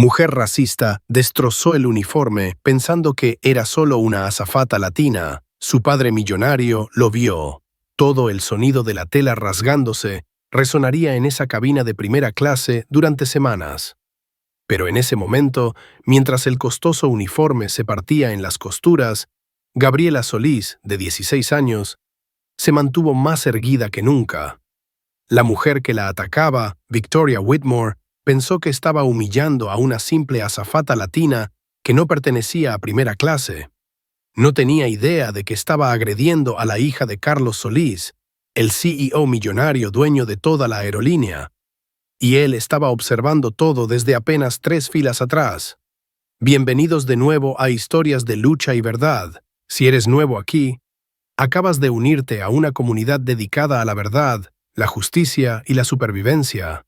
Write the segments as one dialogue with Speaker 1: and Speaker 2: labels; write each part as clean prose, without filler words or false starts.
Speaker 1: Mujer racista destrozó el uniforme pensando que era solo una azafata latina. Su padre millonario lo vio. Todo el sonido de la tela rasgándose resonaría en esa cabina de primera clase durante semanas. Pero en ese momento, mientras el costoso uniforme se partía en las costuras, Gabriela Solís, de 16 años, se mantuvo más erguida que nunca. La mujer que la atacaba, Victoria Whitmore, pensó que estaba humillando a una simple azafata latina que no pertenecía a primera clase. No tenía idea de que estaba agrediendo a la hija de Carlos Solís, el CEO millonario dueño de toda la aerolínea. Y él estaba observando todo desde apenas 3 filas atrás. Bienvenidos de nuevo a Historias de Lucha y Verdad. Si eres nuevo aquí, acabas de unirte a una comunidad dedicada a la verdad, la justicia y la supervivencia.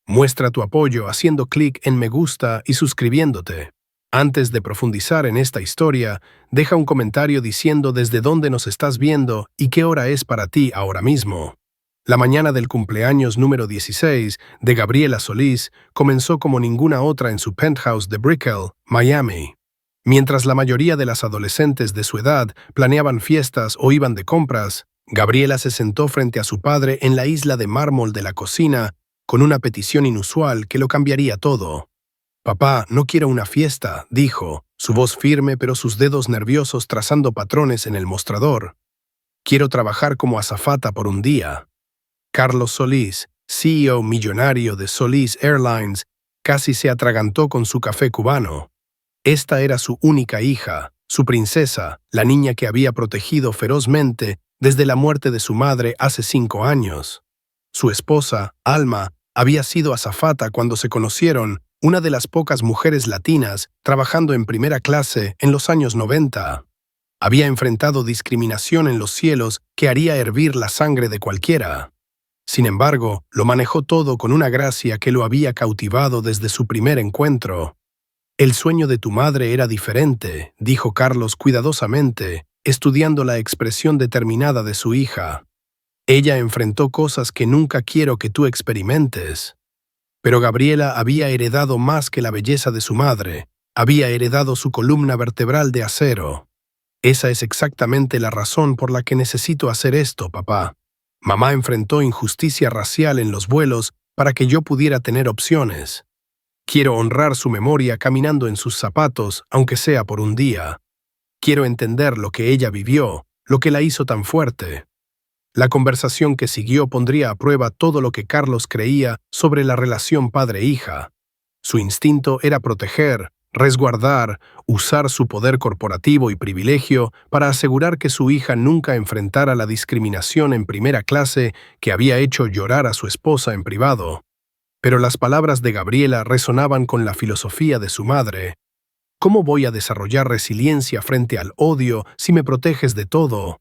Speaker 1: Muestra tu apoyo haciendo clic en me gusta y suscribiéndote. Antes de profundizar en esta historia, deja un comentario diciendo desde dónde nos estás viendo y qué hora es para ti ahora mismo. La mañana del cumpleaños número 16 de Gabriela Solís comenzó como ninguna otra en su penthouse de Brickell, Miami. Mientras la mayoría de las adolescentes de su edad planeaban fiestas o iban de compras, Gabriela se sentó frente a su padre en la isla de mármol de la cocina con una petición inusual que lo cambiaría todo. «Papá, no quiero una fiesta», dijo, su voz firme pero sus dedos nerviosos trazando patrones en el mostrador. «Quiero trabajar como azafata por un día». Carlos Solís, CEO millonario de Solís Airlines, casi se atragantó con su café cubano. Esta era su única hija, su princesa, la niña que había protegido ferozmente desde la muerte de su madre hace 5 años. Su esposa, Alma, había sido azafata cuando se conocieron, una de las pocas mujeres latinas trabajando en primera clase en los años 90. Había enfrentado discriminación en los cielos que haría hervir la sangre de cualquiera. Sin embargo, lo manejó todo con una gracia que lo había cautivado desde su primer encuentro. «El sueño de tu madre era diferente», dijo Carlos cuidadosamente, estudiando la expresión determinada de su hija. «Ella enfrentó cosas que nunca quiero que tú experimentes». Pero Gabriela había heredado más que la belleza de su madre, había heredado su columna vertebral de acero. «Esa es exactamente la razón por la que necesito hacer esto, papá. Mamá enfrentó injusticia racial en los vuelos para que yo pudiera tener opciones. Quiero honrar su memoria caminando en sus zapatos, aunque sea por un día. Quiero entender lo que ella vivió, lo que la hizo tan fuerte». La conversación que siguió pondría a prueba todo lo que Carlos creía sobre la relación padre-hija. Su instinto era proteger, resguardar, usar su poder corporativo y privilegio para asegurar que su hija nunca enfrentara la discriminación en primera clase que había hecho llorar a su esposa en privado. Pero las palabras de Gabriela resonaban con la filosofía de su madre. «¿Cómo voy a desarrollar resiliencia frente al odio si me proteges de todo?».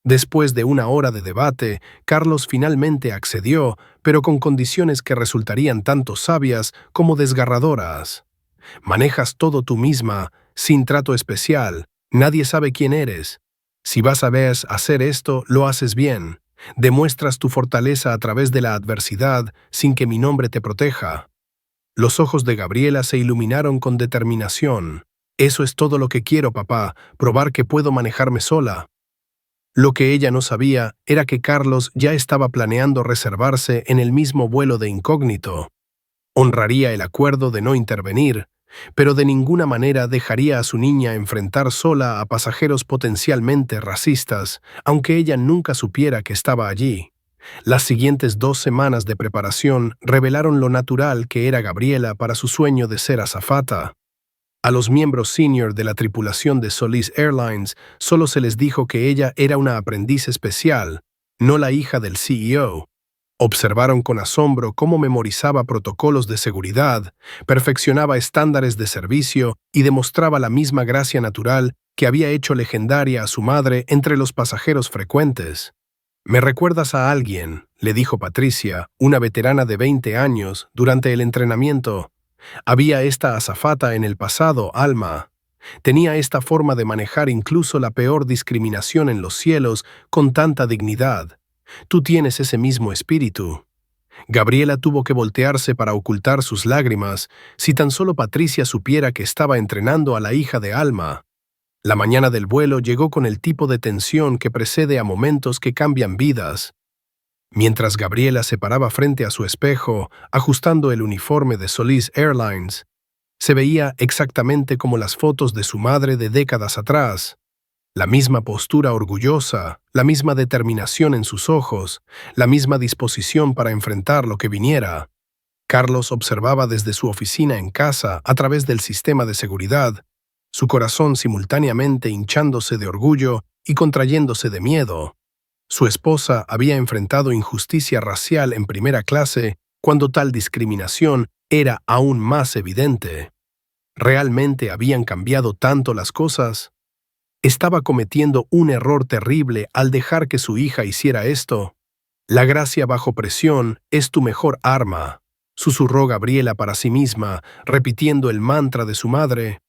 Speaker 1: Después de una hora de debate, Carlos finalmente accedió, pero con condiciones que resultarían tanto sabias como desgarradoras. «Manejas todo tú misma, sin trato especial. Nadie sabe quién eres. Si vas a hacer esto, lo haces bien. Demuestras tu fortaleza a través de la adversidad sin que mi nombre te proteja». Los ojos de Gabriela se iluminaron con determinación. «Eso es todo lo que quiero, papá, probar que puedo manejarme sola». Lo que ella no sabía era que Carlos ya estaba planeando reservarse en el mismo vuelo de incógnito. Honraría el acuerdo de no intervenir, pero de ninguna manera dejaría a su niña enfrentar sola a pasajeros potencialmente racistas, aunque ella nunca supiera que estaba allí. Las siguientes 2 semanas de preparación revelaron lo natural que era Gabriela para su sueño de ser azafata. A los miembros senior de la tripulación de Solís Airlines solo se les dijo que ella era una aprendiz especial, no la hija del CEO. Observaron con asombro cómo memorizaba protocolos de seguridad, perfeccionaba estándares de servicio y demostraba la misma gracia natural que había hecho legendaria a su madre entre los pasajeros frecuentes. «Me recuerdas a alguien», le dijo Patricia, una veterana de 20 años, durante el entrenamiento. «Había esta azafata en el pasado, Alma. Tenía esta forma de manejar incluso la peor discriminación en los cielos con tanta dignidad. Tú tienes ese mismo espíritu». Gabriela tuvo que voltearse para ocultar sus lágrimas. Si tan solo Patricia supiera que estaba entrenando a la hija de Alma. La mañana del vuelo llegó con el tipo de tensión que precede a momentos que cambian vidas. Mientras Gabriela se paraba frente a su espejo, ajustando el uniforme de Solis Airlines, se veía exactamente como las fotos de su madre de décadas atrás. La misma postura orgullosa, la misma determinación en sus ojos, la misma disposición para enfrentar lo que viniera. Carlos observaba desde su oficina en casa, a través del sistema de seguridad, su corazón simultáneamente hinchándose de orgullo y contrayéndose de miedo. Su esposa había enfrentado injusticia racial en primera clase cuando tal discriminación era aún más evidente. ¿Realmente habían cambiado tanto las cosas? Estaba cometiendo un error terrible al dejar que su hija hiciera esto. La gracia bajo presión es tu mejor arma, susurró Gabriela para sí misma, repitiendo el mantra de su madre.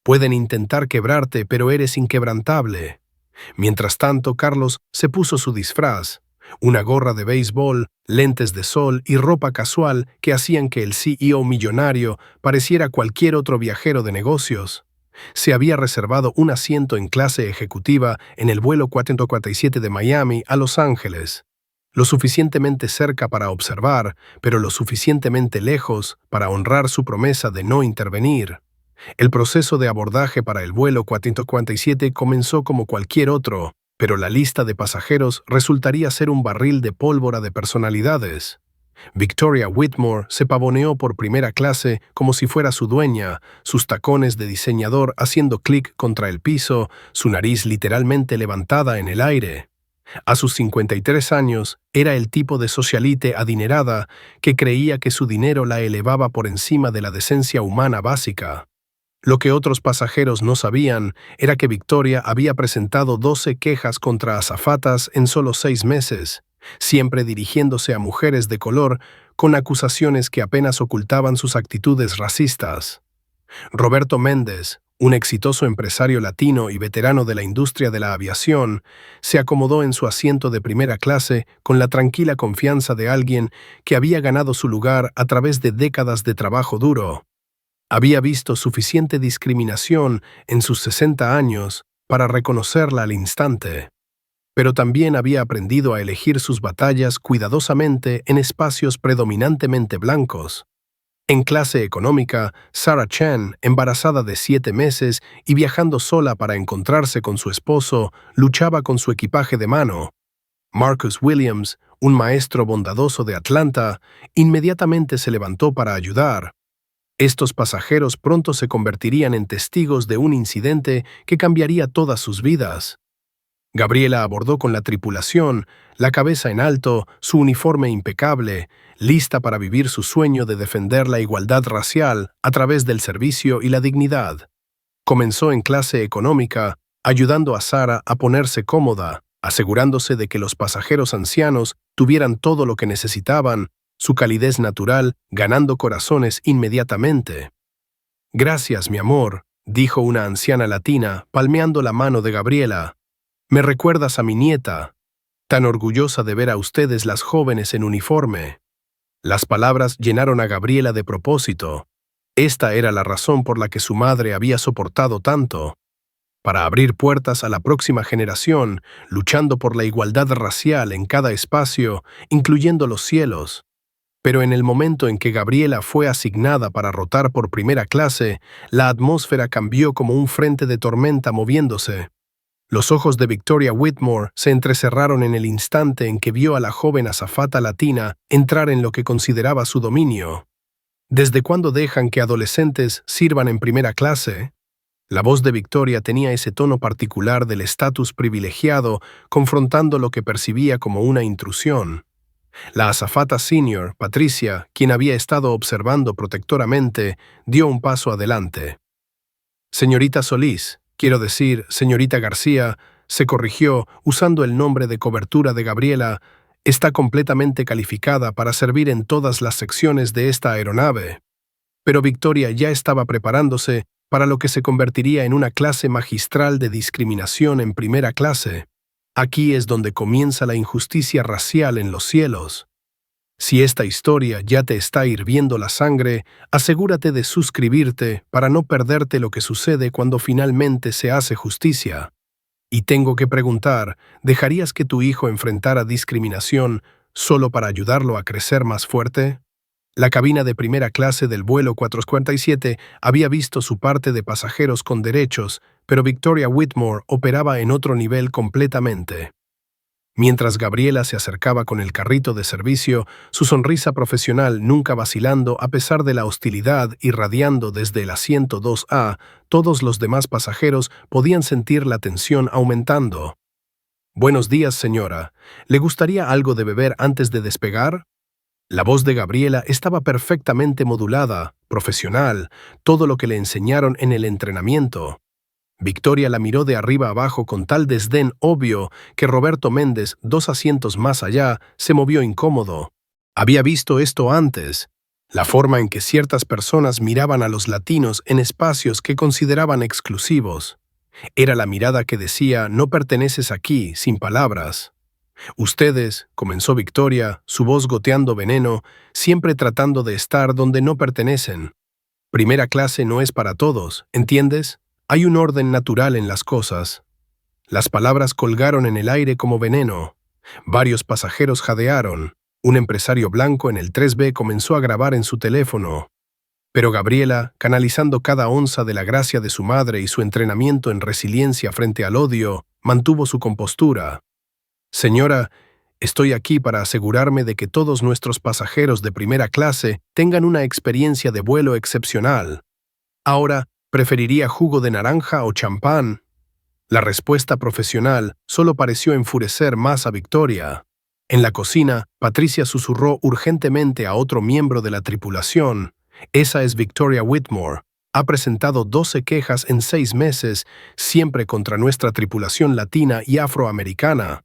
Speaker 1: Pueden intentar quebrarte, pero eres inquebrantable. Mientras tanto, Carlos se puso su disfraz, una gorra de béisbol, lentes de sol y ropa casual que hacían que el CEO millonario pareciera cualquier otro viajero de negocios. Se había reservado un asiento en clase ejecutiva en el vuelo 447 de Miami a Los Ángeles, lo suficientemente cerca para observar, pero lo suficientemente lejos para honrar su promesa de no intervenir. El proceso de abordaje para el vuelo 447 comenzó como cualquier otro, pero la lista de pasajeros resultaría ser un barril de pólvora de personalidades. Victoria Whitmore se pavoneó por primera clase como si fuera su dueña, sus tacones de diseñador haciendo clic contra el piso, su nariz literalmente levantada en el aire. A sus 53 años, era el tipo de socialite adinerada que creía que su dinero la elevaba por encima de la decencia humana básica. Lo que otros pasajeros no sabían era que Victoria había presentado 12 quejas contra azafatas en solo 6 meses, siempre dirigiéndose a mujeres de color con acusaciones que apenas ocultaban sus actitudes racistas. Roberto Méndez, un exitoso empresario latino y veterano de la industria de la aviación, se acomodó en su asiento de primera clase con la tranquila confianza de alguien que había ganado su lugar a través de décadas de trabajo duro. Había visto suficiente discriminación en sus 60 años para reconocerla al instante, pero también había aprendido a elegir sus batallas cuidadosamente en espacios predominantemente blancos. En clase económica, Sarah Chen, embarazada de 7 meses y viajando sola para encontrarse con su esposo, luchaba con su equipaje de mano. Marcus Williams, un maestro bondadoso de Atlanta, inmediatamente se levantó para ayudar. Estos pasajeros pronto se convertirían en testigos de un incidente que cambiaría todas sus vidas. Gabriela abordó con la tripulación, la cabeza en alto, su uniforme impecable, lista para vivir su sueño de defender la igualdad racial a través del servicio y la dignidad. Comenzó en clase económica, ayudando a Sara a ponerse cómoda, asegurándose de que los pasajeros ancianos tuvieran todo lo que necesitaban, su calidez natural ganando corazones inmediatamente. «Gracias, mi amor», dijo una anciana latina, palmeando la mano de Gabriela. «Me recuerdas a mi nieta, tan orgullosa de ver a ustedes las jóvenes en uniforme». Las palabras llenaron a Gabriela de propósito. Esta era la razón por la que su madre había soportado tanto. Para abrir puertas a la próxima generación, luchando por la igualdad racial en cada espacio, incluyendo los cielos. Pero en el momento en que Gabriela fue asignada para rotar por primera clase, la atmósfera cambió como un frente de tormenta moviéndose. Los ojos de Victoria Whitmore se entrecerraron en el instante en que vio a la joven azafata latina entrar en lo que consideraba su dominio. ¿Desde cuándo dejan que adolescentes sirvan en primera clase? La voz de Victoria tenía ese tono particular del estatus privilegiado, confrontando lo que percibía como una intrusión. La azafata senior, Patricia, quien había estado observando protectoramente, dio un paso adelante. «Señorita Solís, quiero decir, señorita García», se corrigió usando el nombre de cobertura de Gabriela, «está completamente calificada para servir en todas las secciones de esta aeronave». Pero Victoria ya estaba preparándose para lo que se convertiría en una clase magistral de discriminación en primera clase. Aquí es donde comienza la injusticia racial en los cielos. Si esta historia ya te está hirviendo la sangre, asegúrate de suscribirte para no perderte lo que sucede cuando finalmente se hace justicia. Y tengo que preguntar, ¿dejarías que tu hijo enfrentara discriminación solo para ayudarlo a crecer más fuerte? La cabina de primera clase del vuelo 447 había visto su parte de pasajeros con derechos, pero Victoria Whitmore operaba en otro nivel completamente. Mientras Gabriela se acercaba con el carrito de servicio, su sonrisa profesional nunca vacilando a pesar de la hostilidad irradiando desde el asiento 2A, todos los demás pasajeros podían sentir la tensión aumentando. «Buenos días, señora. ¿Le gustaría algo de beber antes de despegar?» La voz de Gabriela estaba perfectamente modulada, profesional, todo lo que le enseñaron en el entrenamiento. Victoria la miró de arriba abajo con tal desdén obvio que Roberto Méndez, 2 asientos más allá, se movió incómodo. Había visto esto antes. La forma en que ciertas personas miraban a los latinos en espacios que consideraban exclusivos. Era la mirada que decía, no perteneces aquí, sin palabras. Ustedes, comenzó Victoria, su voz goteando veneno, siempre tratando de estar donde no pertenecen. Primera clase no es para todos, ¿entiendes? Hay un orden natural en las cosas. Las palabras colgaron en el aire como veneno. Varios pasajeros jadearon. Un empresario blanco en el 3B comenzó a grabar en su teléfono. Pero Gabriela, canalizando cada onza de la gracia de su madre y su entrenamiento en resiliencia frente al odio, mantuvo su compostura. «Señora, estoy aquí para asegurarme de que todos nuestros pasajeros de primera clase tengan una experiencia de vuelo excepcional. Ahora, ¿preferiría jugo de naranja o champán?» La respuesta profesional solo pareció enfurecer más a Victoria. En la cocina, Patricia susurró urgentemente a otro miembro de la tripulación. «Esa es Victoria Whitmore. Ha presentado 12 quejas en 6 meses, siempre contra nuestra tripulación latina y afroamericana.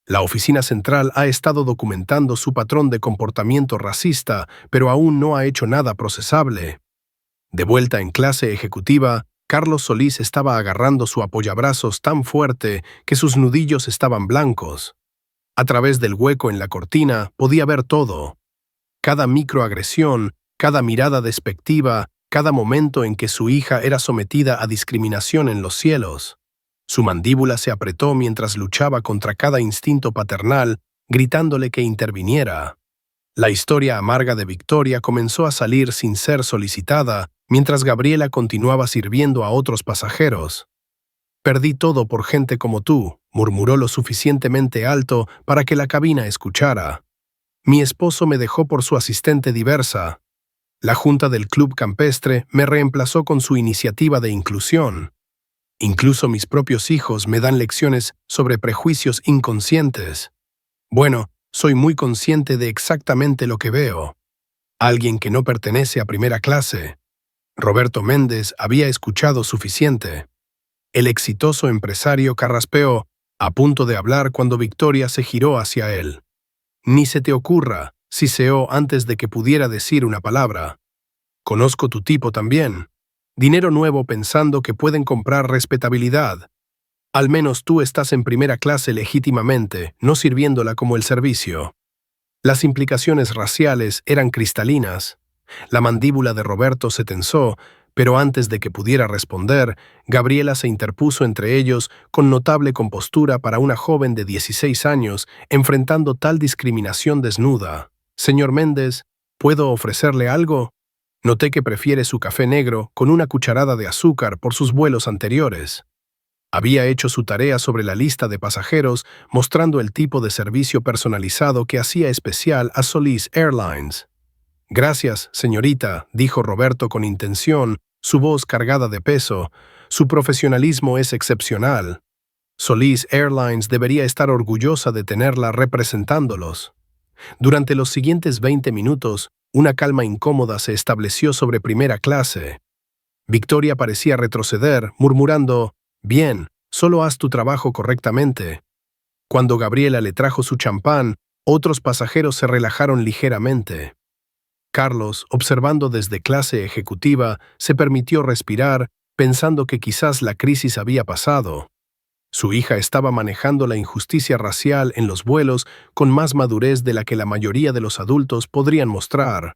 Speaker 1: La oficina central ha estado documentando su patrón de comportamiento racista, pero aún no ha hecho nada procesable». De vuelta en clase ejecutiva, Carlos Solís estaba agarrando su apoyabrazos tan fuerte que sus nudillos estaban blancos. A través del hueco en la cortina podía ver todo. Cada microagresión, cada mirada despectiva, cada momento en que su hija era sometida a discriminación en los cielos. Su mandíbula se apretó mientras luchaba contra cada instinto paternal, gritándole que interviniera. La historia amarga de Victoria comenzó a salir sin ser solicitada, mientras Gabriela continuaba sirviendo a otros pasajeros. «Perdí todo por gente como tú», murmuró lo suficientemente alto para que la cabina escuchara. «Mi esposo me dejó por su asistente diversa. La junta del club campestre me reemplazó con su iniciativa de inclusión. Incluso mis propios hijos me dan lecciones sobre prejuicios inconscientes. Bueno, soy muy consciente de exactamente lo que veo. Alguien que no pertenece a primera clase». Roberto Méndez había escuchado suficiente. El exitoso empresario carraspeó, a punto de hablar cuando Victoria se giró hacia él. «Ni se te ocurra», siseó antes de que pudiera decir una palabra. «Conozco tu tipo también. Dinero nuevo pensando que pueden comprar respetabilidad. Al menos tú estás en primera clase legítimamente, no sirviéndola como el servicio». Las implicaciones raciales eran cristalinas. La mandíbula de Roberto se tensó, pero antes de que pudiera responder, Gabriela se interpuso entre ellos con notable compostura para una joven de 16 años enfrentando tal discriminación desnuda. «Señor Méndez, ¿puedo ofrecerle algo?» Noté que prefiere su café negro con una cucharada de azúcar por sus vuelos anteriores. Había hecho su tarea sobre la lista de pasajeros, mostrando el tipo de servicio personalizado que hacía especial a Solís Airlines. «Gracias, señorita», dijo Roberto con intención, su voz cargada de peso. «Su profesionalismo es excepcional. Solís Airlines debería estar orgullosa de tenerla representándolos». Durante los siguientes 20 minutos, una calma incómoda se estableció sobre primera clase. Victoria parecía retroceder, murmurando, «Bien, solo haz tu trabajo correctamente». Cuando Gabriela le trajo su champán, otros pasajeros se relajaron ligeramente. Carlos, observando desde clase ejecutiva, se permitió respirar, pensando que quizás la crisis había pasado. Su hija estaba manejando la injusticia racial en los vuelos con más madurez de la que la mayoría de los adultos podrían mostrar.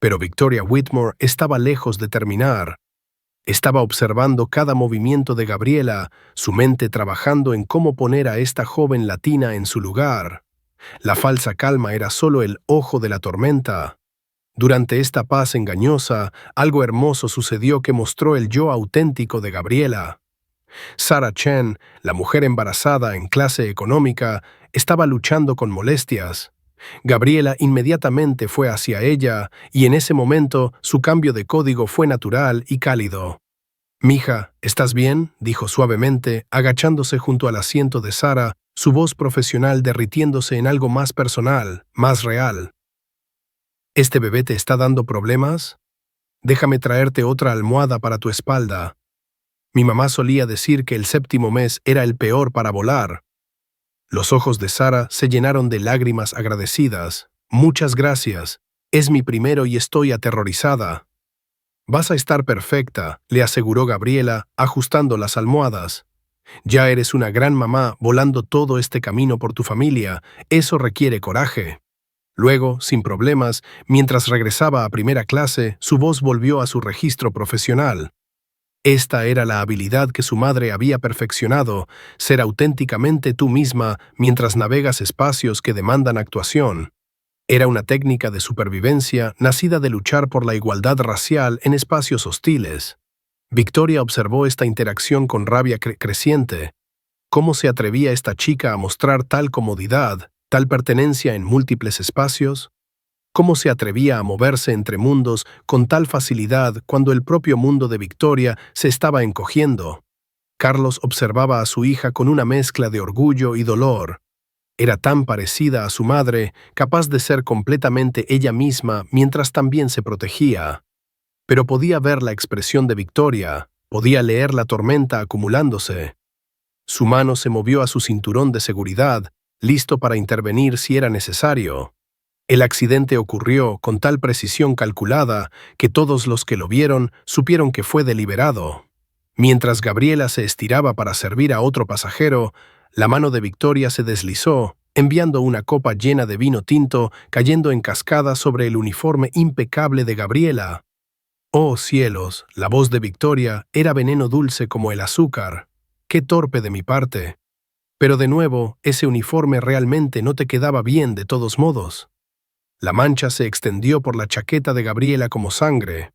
Speaker 1: Pero Victoria Whitmore estaba lejos de terminar. Estaba observando cada movimiento de Gabriela, su mente trabajando en cómo poner a esta joven latina en su lugar. La falsa calma era solo el ojo de la tormenta. Durante esta paz engañosa, algo hermoso sucedió que mostró el yo auténtico de Gabriela. Sarah Chen, la mujer embarazada en clase económica, estaba luchando con molestias. Gabriela inmediatamente fue hacia ella, y en ese momento su cambio de código fue natural y cálido. «Mija, ¿estás bien?», dijo suavemente, agachándose junto al asiento de Sarah, su voz profesional derritiéndose en algo más personal, más real. «¿Este bebé te está dando problemas? Déjame traerte otra almohada para tu espalda. Mi mamá solía decir que el 7º mes era el peor para volar». Los ojos de Sarah se llenaron de lágrimas agradecidas. «Muchas gracias. Es mi primero y estoy aterrorizada». «Vas a estar perfecta», le aseguró Gabriela, ajustando las almohadas. «Ya eres una gran mamá volando todo este camino por tu familia. Eso requiere coraje». Luego, sin problemas, mientras regresaba a primera clase, su voz volvió a su registro profesional. Esta era la habilidad que su madre había perfeccionado, ser auténticamente tú misma mientras navegas espacios que demandan actuación. Era una técnica de supervivencia nacida de luchar por la igualdad racial en espacios hostiles. Victoria observó esta interacción con rabia creciente. ¿Cómo se atrevía esta chica a mostrar tal comodidad, tal pertenencia en múltiples espacios? ¿Cómo se atrevía a moverse entre mundos con tal facilidad cuando el propio mundo de Victoria se estaba encogiendo? Carlos observaba a su hija con una mezcla de orgullo y dolor. Era tan parecida a su madre, capaz de ser completamente ella misma mientras también se protegía. Pero podía ver la expresión de Victoria, podía leer la tormenta acumulándose. Su mano se movió a su cinturón de seguridad, listo para intervenir si era necesario. El accidente ocurrió con tal precisión calculada que todos los que lo vieron supieron que fue deliberado. Mientras Gabriela se estiraba para servir a otro pasajero, la mano de Victoria se deslizó, enviando una copa llena de vino tinto cayendo en cascada sobre el uniforme impecable de Gabriela. ¡Oh cielos! La voz de Victoria era veneno dulce como el azúcar. ¡Qué torpe de mi parte! Pero de nuevo, ese uniforme realmente no te quedaba bien de todos modos. La mancha se extendió por la chaqueta de Gabriela como sangre.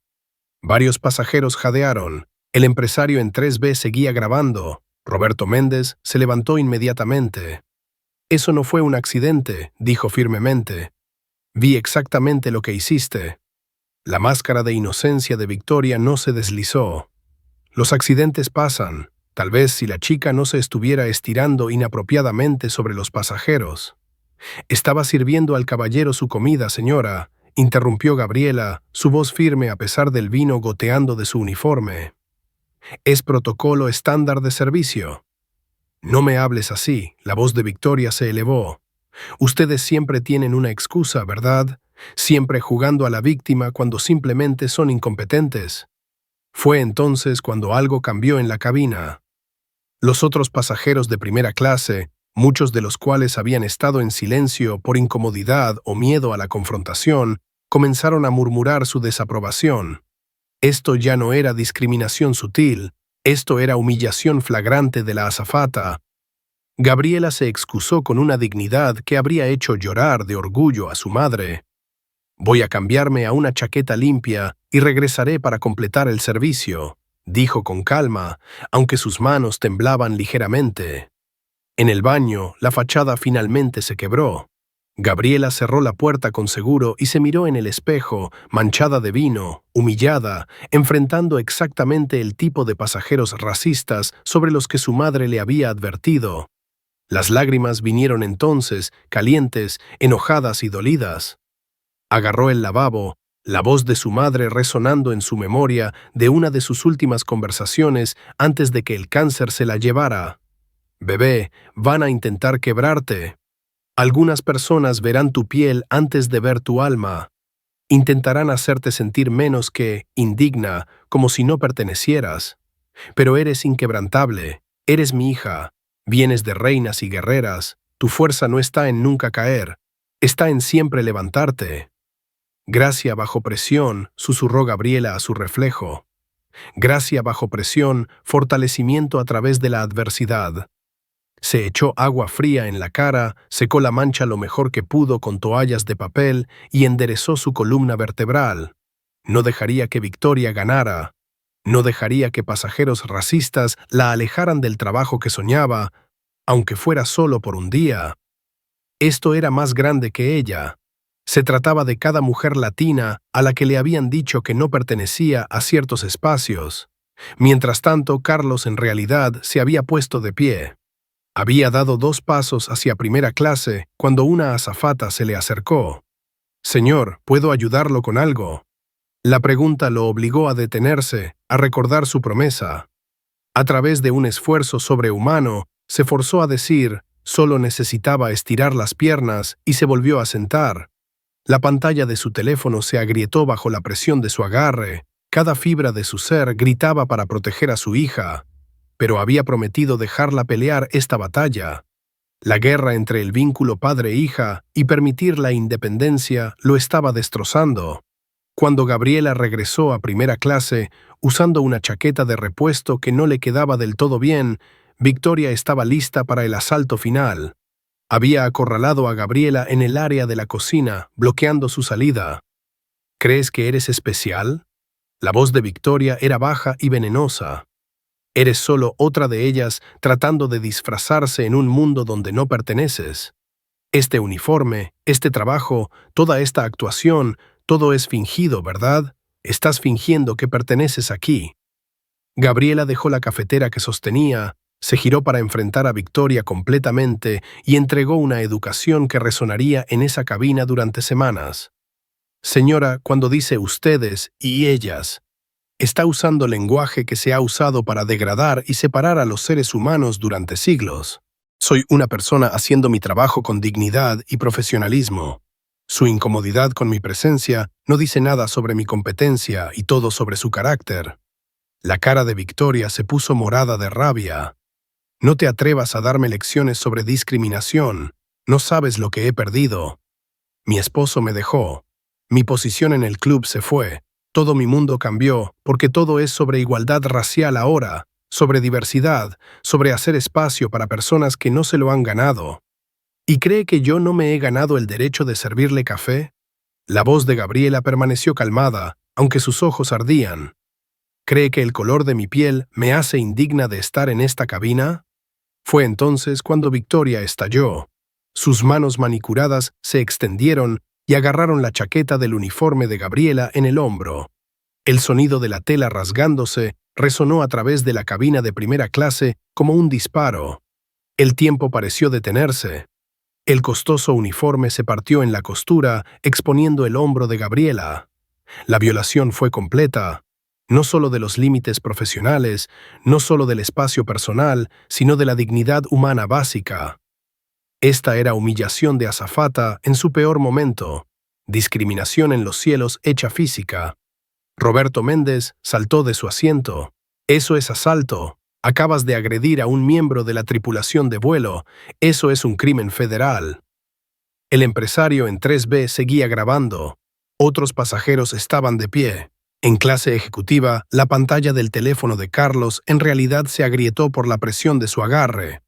Speaker 1: Varios pasajeros jadearon. El empresario en 3B seguía grabando. Roberto Méndez se levantó inmediatamente. «Eso no fue un accidente», dijo firmemente. «Vi exactamente lo que hiciste». La máscara de inocencia de Victoria no se deslizó. «Los accidentes pasan, tal vez si la chica no se estuviera estirando inapropiadamente sobre los pasajeros». «Estaba sirviendo al caballero su comida, señora», interrumpió Gabriela, su voz firme a pesar del vino goteando de su uniforme. «Es protocolo estándar de servicio». «No me hables así», la voz de Victoria se elevó. «Ustedes siempre tienen una excusa, ¿verdad? Siempre jugando a la víctima cuando simplemente son incompetentes». Fue entonces cuando algo cambió en la cabina. Los otros pasajeros de primera clase, muchos de los cuales habían estado en silencio por incomodidad o miedo a la confrontación, comenzaron a murmurar su desaprobación. Esto ya no era discriminación sutil, esto era humillación flagrante de la azafata. Gabriela se excusó con una dignidad que habría hecho llorar de orgullo a su madre. «Voy a cambiarme a una chaqueta limpia y regresaré para completar el servicio», dijo con calma, aunque sus manos temblaban ligeramente. En el baño, la fachada finalmente se quebró. Gabriela cerró la puerta con seguro y se miró en el espejo, manchada de vino, humillada, enfrentando exactamente el tipo de pasajeros racistas sobre los que su madre le había advertido. Las lágrimas vinieron entonces, calientes, enojadas y dolidas. Agarró el lavabo, la voz de su madre resonando en su memoria de una de sus últimas conversaciones antes de que el cáncer se la llevara. «Bebé, van a intentar quebrarte. Algunas personas verán tu piel antes de ver tu alma. Intentarán hacerte sentir menos que indigna, como si no pertenecieras. Pero eres inquebrantable, eres mi hija. Vienes de reinas y guerreras, tu fuerza no está en nunca caer, está en siempre levantarte. Gracia bajo presión, susurró Gabriela a su reflejo. Gracia bajo presión, fortalecimiento a través de la adversidad. Se echó agua fría en la cara, secó la mancha lo mejor que pudo con toallas de papel y enderezó su columna vertebral. No dejaría que Victoria ganara. No dejaría que pasajeros racistas la alejaran del trabajo que soñaba, aunque fuera solo por un día. Esto era más grande que ella. Se trataba de cada mujer latina a la que le habían dicho que no pertenecía a ciertos espacios. Mientras tanto, Carlos en realidad se había puesto de pie. Había dado 2 pasos hacia primera clase cuando una azafata se le acercó. «Señor, ¿puedo ayudarlo con algo?». La pregunta lo obligó a detenerse, a recordar su promesa. A través de un esfuerzo sobrehumano, se forzó a decir, solo necesitaba estirar las piernas y se volvió a sentar. La pantalla de su teléfono se agrietó bajo la presión de su agarre. Cada fibra de su ser gritaba para proteger a su hija, pero había prometido dejarla pelear esta batalla. La guerra entre el vínculo padre-hija y permitir la independencia lo estaba destrozando. Cuando Gabriela regresó a primera clase, usando una chaqueta de repuesto que no le quedaba del todo bien, Victoria estaba lista para el asalto final. Había acorralado a Gabriela en el área de la cocina, bloqueando su salida. ¿Crees que eres especial? La voz de Victoria era baja y venenosa. Eres solo otra de ellas tratando de disfrazarse en un mundo donde no perteneces. Este uniforme, este trabajo, toda esta actuación, todo es fingido, ¿verdad? Estás fingiendo que perteneces aquí. Gabriela dejó la cafetera que sostenía, se giró para enfrentar a Victoria completamente y entregó una educación que resonaría en esa cabina durante semanas. Señora, cuando dice ustedes y ellas, está usando lenguaje que se ha usado para degradar y separar a los seres humanos durante siglos. Soy una persona haciendo mi trabajo con dignidad y profesionalismo. Su incomodidad con mi presencia no dice nada sobre mi competencia y todo sobre su carácter. La cara de Victoria se puso morada de rabia. No te atrevas a darme lecciones sobre discriminación. No sabes lo que he perdido. Mi esposo me dejó. Mi posición en el club se fue. Todo mi mundo cambió, porque todo es sobre igualdad racial ahora, sobre diversidad, sobre hacer espacio para personas que no se lo han ganado. ¿Y cree que yo no me he ganado el derecho de servirle café? La voz de Gabriela permaneció calmada, aunque sus ojos ardían. ¿Cree que el color de mi piel me hace indigna de estar en esta cabina? Fue entonces cuando Victoria estalló. Sus manos manicuradas se extendieron y agarraron la chaqueta del uniforme de Gabriela en el hombro. El sonido de la tela rasgándose resonó a través de la cabina de primera clase como un disparo. El tiempo pareció detenerse. El costoso uniforme se partió en la costura, exponiendo el hombro de Gabriela. La violación fue completa, no solo de los límites profesionales, no solo del espacio personal, sino de la dignidad humana básica. Esta era humillación de azafata en su peor momento, discriminación en los cielos hecha física. Roberto Méndez saltó de su asiento. Eso es asalto. Acabas de agredir a un miembro de la tripulación de vuelo. Eso es un crimen federal. El empresario en 3B seguía grabando. Otros pasajeros estaban de pie. En clase ejecutiva, la pantalla del teléfono de Carlos en realidad se agrietó por la presión de su agarre.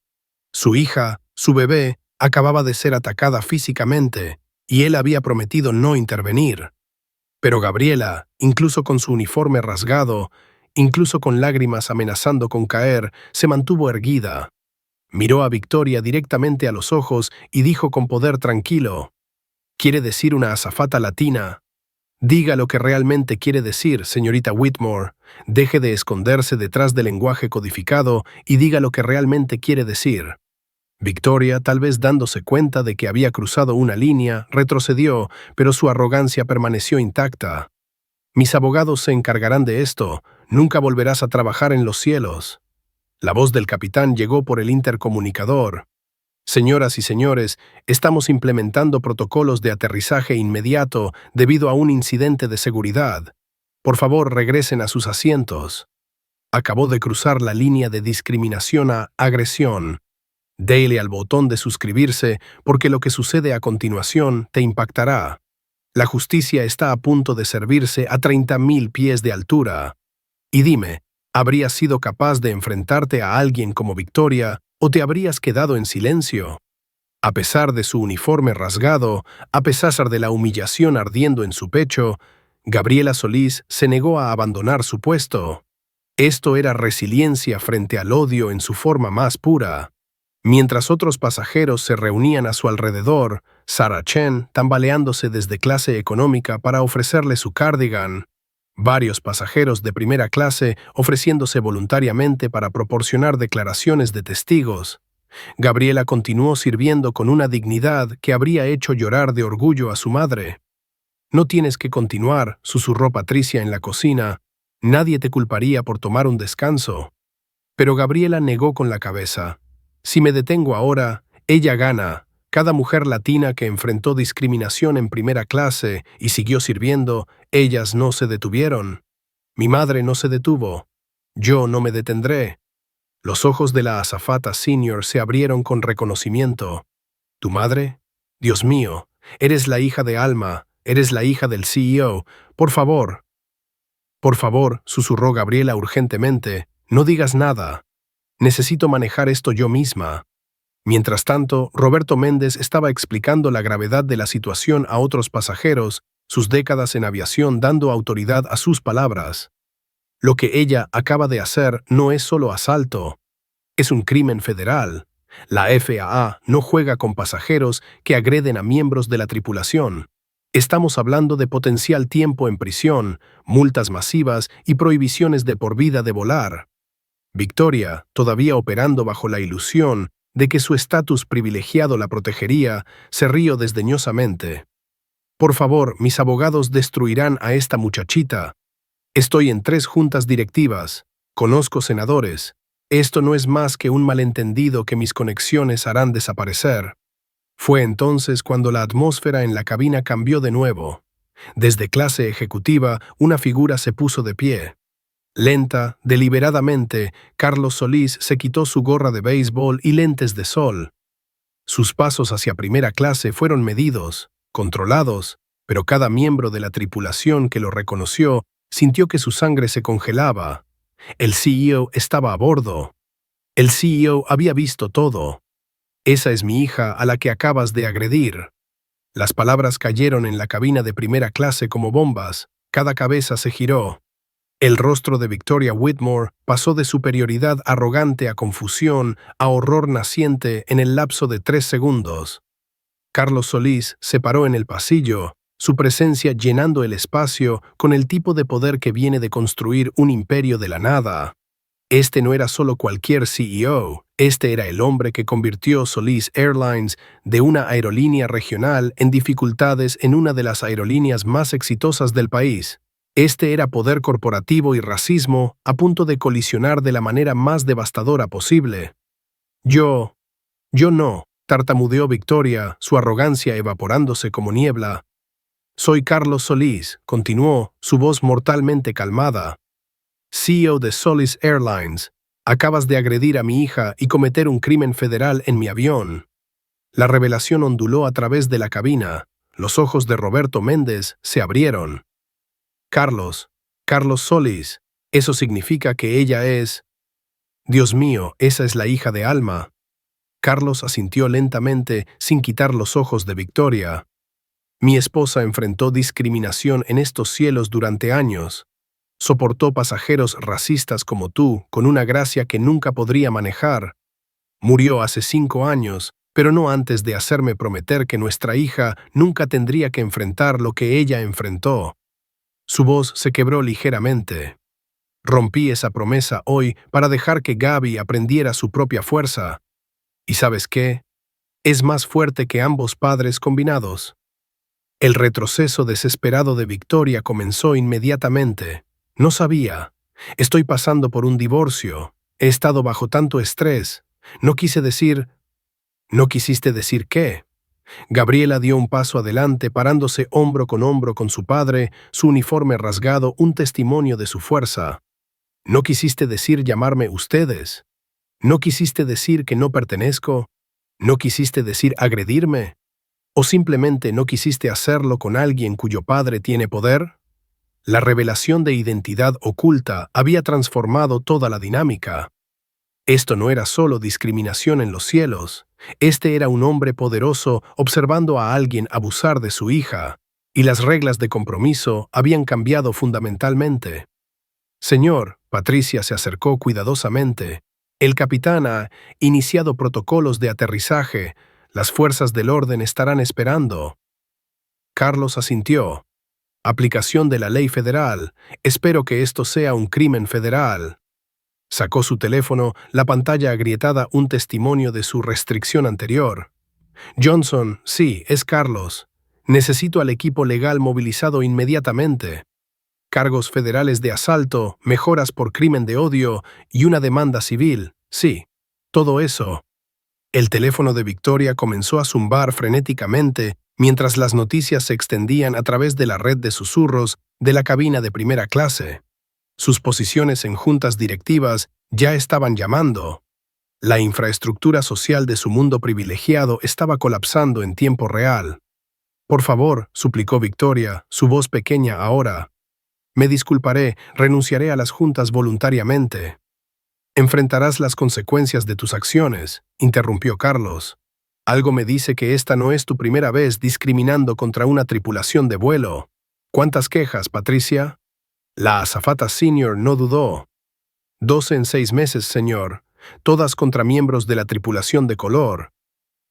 Speaker 1: Su hija, su bebé, acababa de ser atacada físicamente, y él había prometido no intervenir. Pero Gabriela, incluso con su uniforme rasgado, incluso con lágrimas amenazando con caer, se mantuvo erguida. Miró a Victoria directamente a los ojos y dijo con poder tranquilo: «¿Quiere decir una azafata latina? Diga lo que realmente quiere decir, señorita Whitmore. Deje de esconderse detrás del lenguaje codificado y diga lo que realmente quiere decir». Victoria, tal vez dándose cuenta de que había cruzado una línea, retrocedió, pero su arrogancia permaneció intacta. «Mis abogados se encargarán de esto. Nunca volverás a trabajar en los cielos». La voz del capitán llegó por el intercomunicador. «Señoras y señores, estamos implementando protocolos de aterrizaje inmediato debido a un incidente de seguridad. Por favor, regresen a sus asientos». Acabó de cruzar la línea de discriminación a agresión. Dale al botón de suscribirse porque lo que sucede a continuación te impactará. La justicia está a punto de servirse a 30.000 pies de altura. Y dime, ¿habrías sido capaz de enfrentarte a alguien como Victoria o te habrías quedado en silencio? A pesar de su uniforme rasgado, a pesar de la humillación ardiendo en su pecho, Gabriela Solís se negó a abandonar su puesto. Esto era resiliencia frente al odio en su forma más pura. Mientras otros pasajeros se reunían a su alrededor, Sarah Chen tambaleándose desde clase económica para ofrecerle su cardigan, varios pasajeros de primera clase ofreciéndose voluntariamente para proporcionar declaraciones de testigos, Gabriela continuó sirviendo con una dignidad que habría hecho llorar de orgullo a su madre. «No tienes que continuar», susurró Patricia en la cocina. «Nadie te culparía por tomar un descanso». Pero Gabriela negó con la cabeza. «Si me detengo ahora, ella gana». Cada mujer latina que enfrentó discriminación en primera clase y siguió sirviendo, ellas no se detuvieron. Mi madre no se detuvo. Yo no me detendré. Los ojos de la azafata senior se abrieron con reconocimiento. ¿Tu madre? Dios mío, eres la hija de Alma, eres la hija del CEO. Por favor, susurró Gabriela urgentemente, no digas nada. Necesito manejar esto yo misma. Mientras tanto, Roberto Méndez estaba explicando la gravedad de la situación a otros pasajeros, sus décadas en aviación dando autoridad a sus palabras. Lo que ella acaba de hacer no es solo asalto, es un crimen federal. La FAA no juega con pasajeros que agreden a miembros de la tripulación. Estamos hablando de potencial tiempo en prisión, multas masivas y prohibiciones de por vida de volar. Victoria, todavía operando bajo la ilusión de que su estatus privilegiado la protegería, se rió desdeñosamente. Por favor, mis abogados destruirán a esta muchachita. Estoy en 3 juntas directivas. Conozco senadores. Esto no es más que un malentendido que mis conexiones harán desaparecer. Fue entonces cuando la atmósfera en la cabina cambió de nuevo. Desde clase ejecutiva, una figura se puso de pie. Lenta, deliberadamente, Carlos Solís se quitó su gorra de béisbol y lentes de sol. Sus pasos hacia primera clase fueron medidos, controlados, pero cada miembro de la tripulación que lo reconoció sintió que su sangre se congelaba. El CEO estaba a bordo. El CEO había visto todo. «Esa es mi hija a la que acabas de agredir». Las palabras cayeron en la cabina de primera clase como bombas. Cada cabeza se giró. El rostro de Victoria Whitmore pasó de superioridad arrogante a confusión, a horror naciente en el lapso de 3 segundos. Carlos Solís se paró en el pasillo, su presencia llenando el espacio con el tipo de poder que viene de construir un imperio de la nada. Este no era solo cualquier CEO, este era el hombre que convirtió Solís Airlines de una aerolínea regional en dificultades en una de las aerolíneas más exitosas del país. Este era poder corporativo y racismo a punto de colisionar de la manera más devastadora posible. Yo no, tartamudeó Victoria, su arrogancia evaporándose como niebla. Soy Carlos Solís, continuó, su voz mortalmente calmada. CEO de Solís Airlines, acabas de agredir a mi hija y cometer un crimen federal en mi avión. La revelación onduló a través de la cabina. Los ojos de Roberto Méndez se abrieron. Carlos Solís, eso significa que ella es... Dios mío, esa es la hija de Alma. Carlos asintió lentamente, sin quitar los ojos de Victoria. Mi esposa enfrentó discriminación en estos cielos durante años. Soportó pasajeros racistas como tú, con una gracia que nunca podría manejar. Murió hace 5 años, pero no antes de hacerme prometer que nuestra hija nunca tendría que enfrentar lo que ella enfrentó. Su voz se quebró ligeramente. Rompí esa promesa hoy para dejar que Gaby aprendiera su propia fuerza. ¿Y sabes qué? Es más fuerte que ambos padres combinados. El retroceso desesperado de Victoria comenzó inmediatamente. No sabía. Estoy pasando por un divorcio. He estado bajo tanto estrés. No quise decir... ¿No quisiste decir qué? Gabriela dio un paso adelante, parándose hombro con su padre, su uniforme rasgado, un testimonio de su fuerza. ¿No quisiste decir llamarme ustedes? ¿No quisiste decir que no pertenezco? ¿No quisiste decir agredirme? ¿O simplemente no quisiste hacerlo con alguien cuyo padre tiene poder? La revelación de identidad oculta había transformado toda la dinámica. Esto no era solo discriminación en los cielos. Este era un hombre poderoso observando a alguien abusar de su hija, y las reglas de compromiso habían cambiado fundamentalmente. Señor, Patricia se acercó cuidadosamente. El capitán ha iniciado protocolos de aterrizaje. Las fuerzas del orden estarán esperando. Carlos asintió. Aplicación de la ley federal. Espero que esto sea un crimen federal. Sacó su teléfono, la pantalla agrietada un testimonio de su restricción anterior. Johnson, sí, es Carlos. Necesito al equipo legal movilizado inmediatamente. Cargos federales de asalto, mejoras por crimen de odio y una demanda civil. Sí, todo eso. El teléfono de Victoria comenzó a zumbar frenéticamente mientras las noticias se extendían a través de la red de susurros de la cabina de primera clase. Sus posiciones en juntas directivas ya estaban llamando. La infraestructura social de su mundo privilegiado estaba colapsando en tiempo real. Por favor, suplicó Victoria, su voz pequeña ahora. Me disculparé, renunciaré a las juntas voluntariamente. Enfrentarás las consecuencias de tus acciones, interrumpió Carlos. Algo me dice que esta no es tu primera vez discriminando contra una tripulación de vuelo. ¿Cuántas quejas, Patricia? La azafata senior no dudó. 12 en 6 meses, señor, todas contra miembros de la tripulación de color.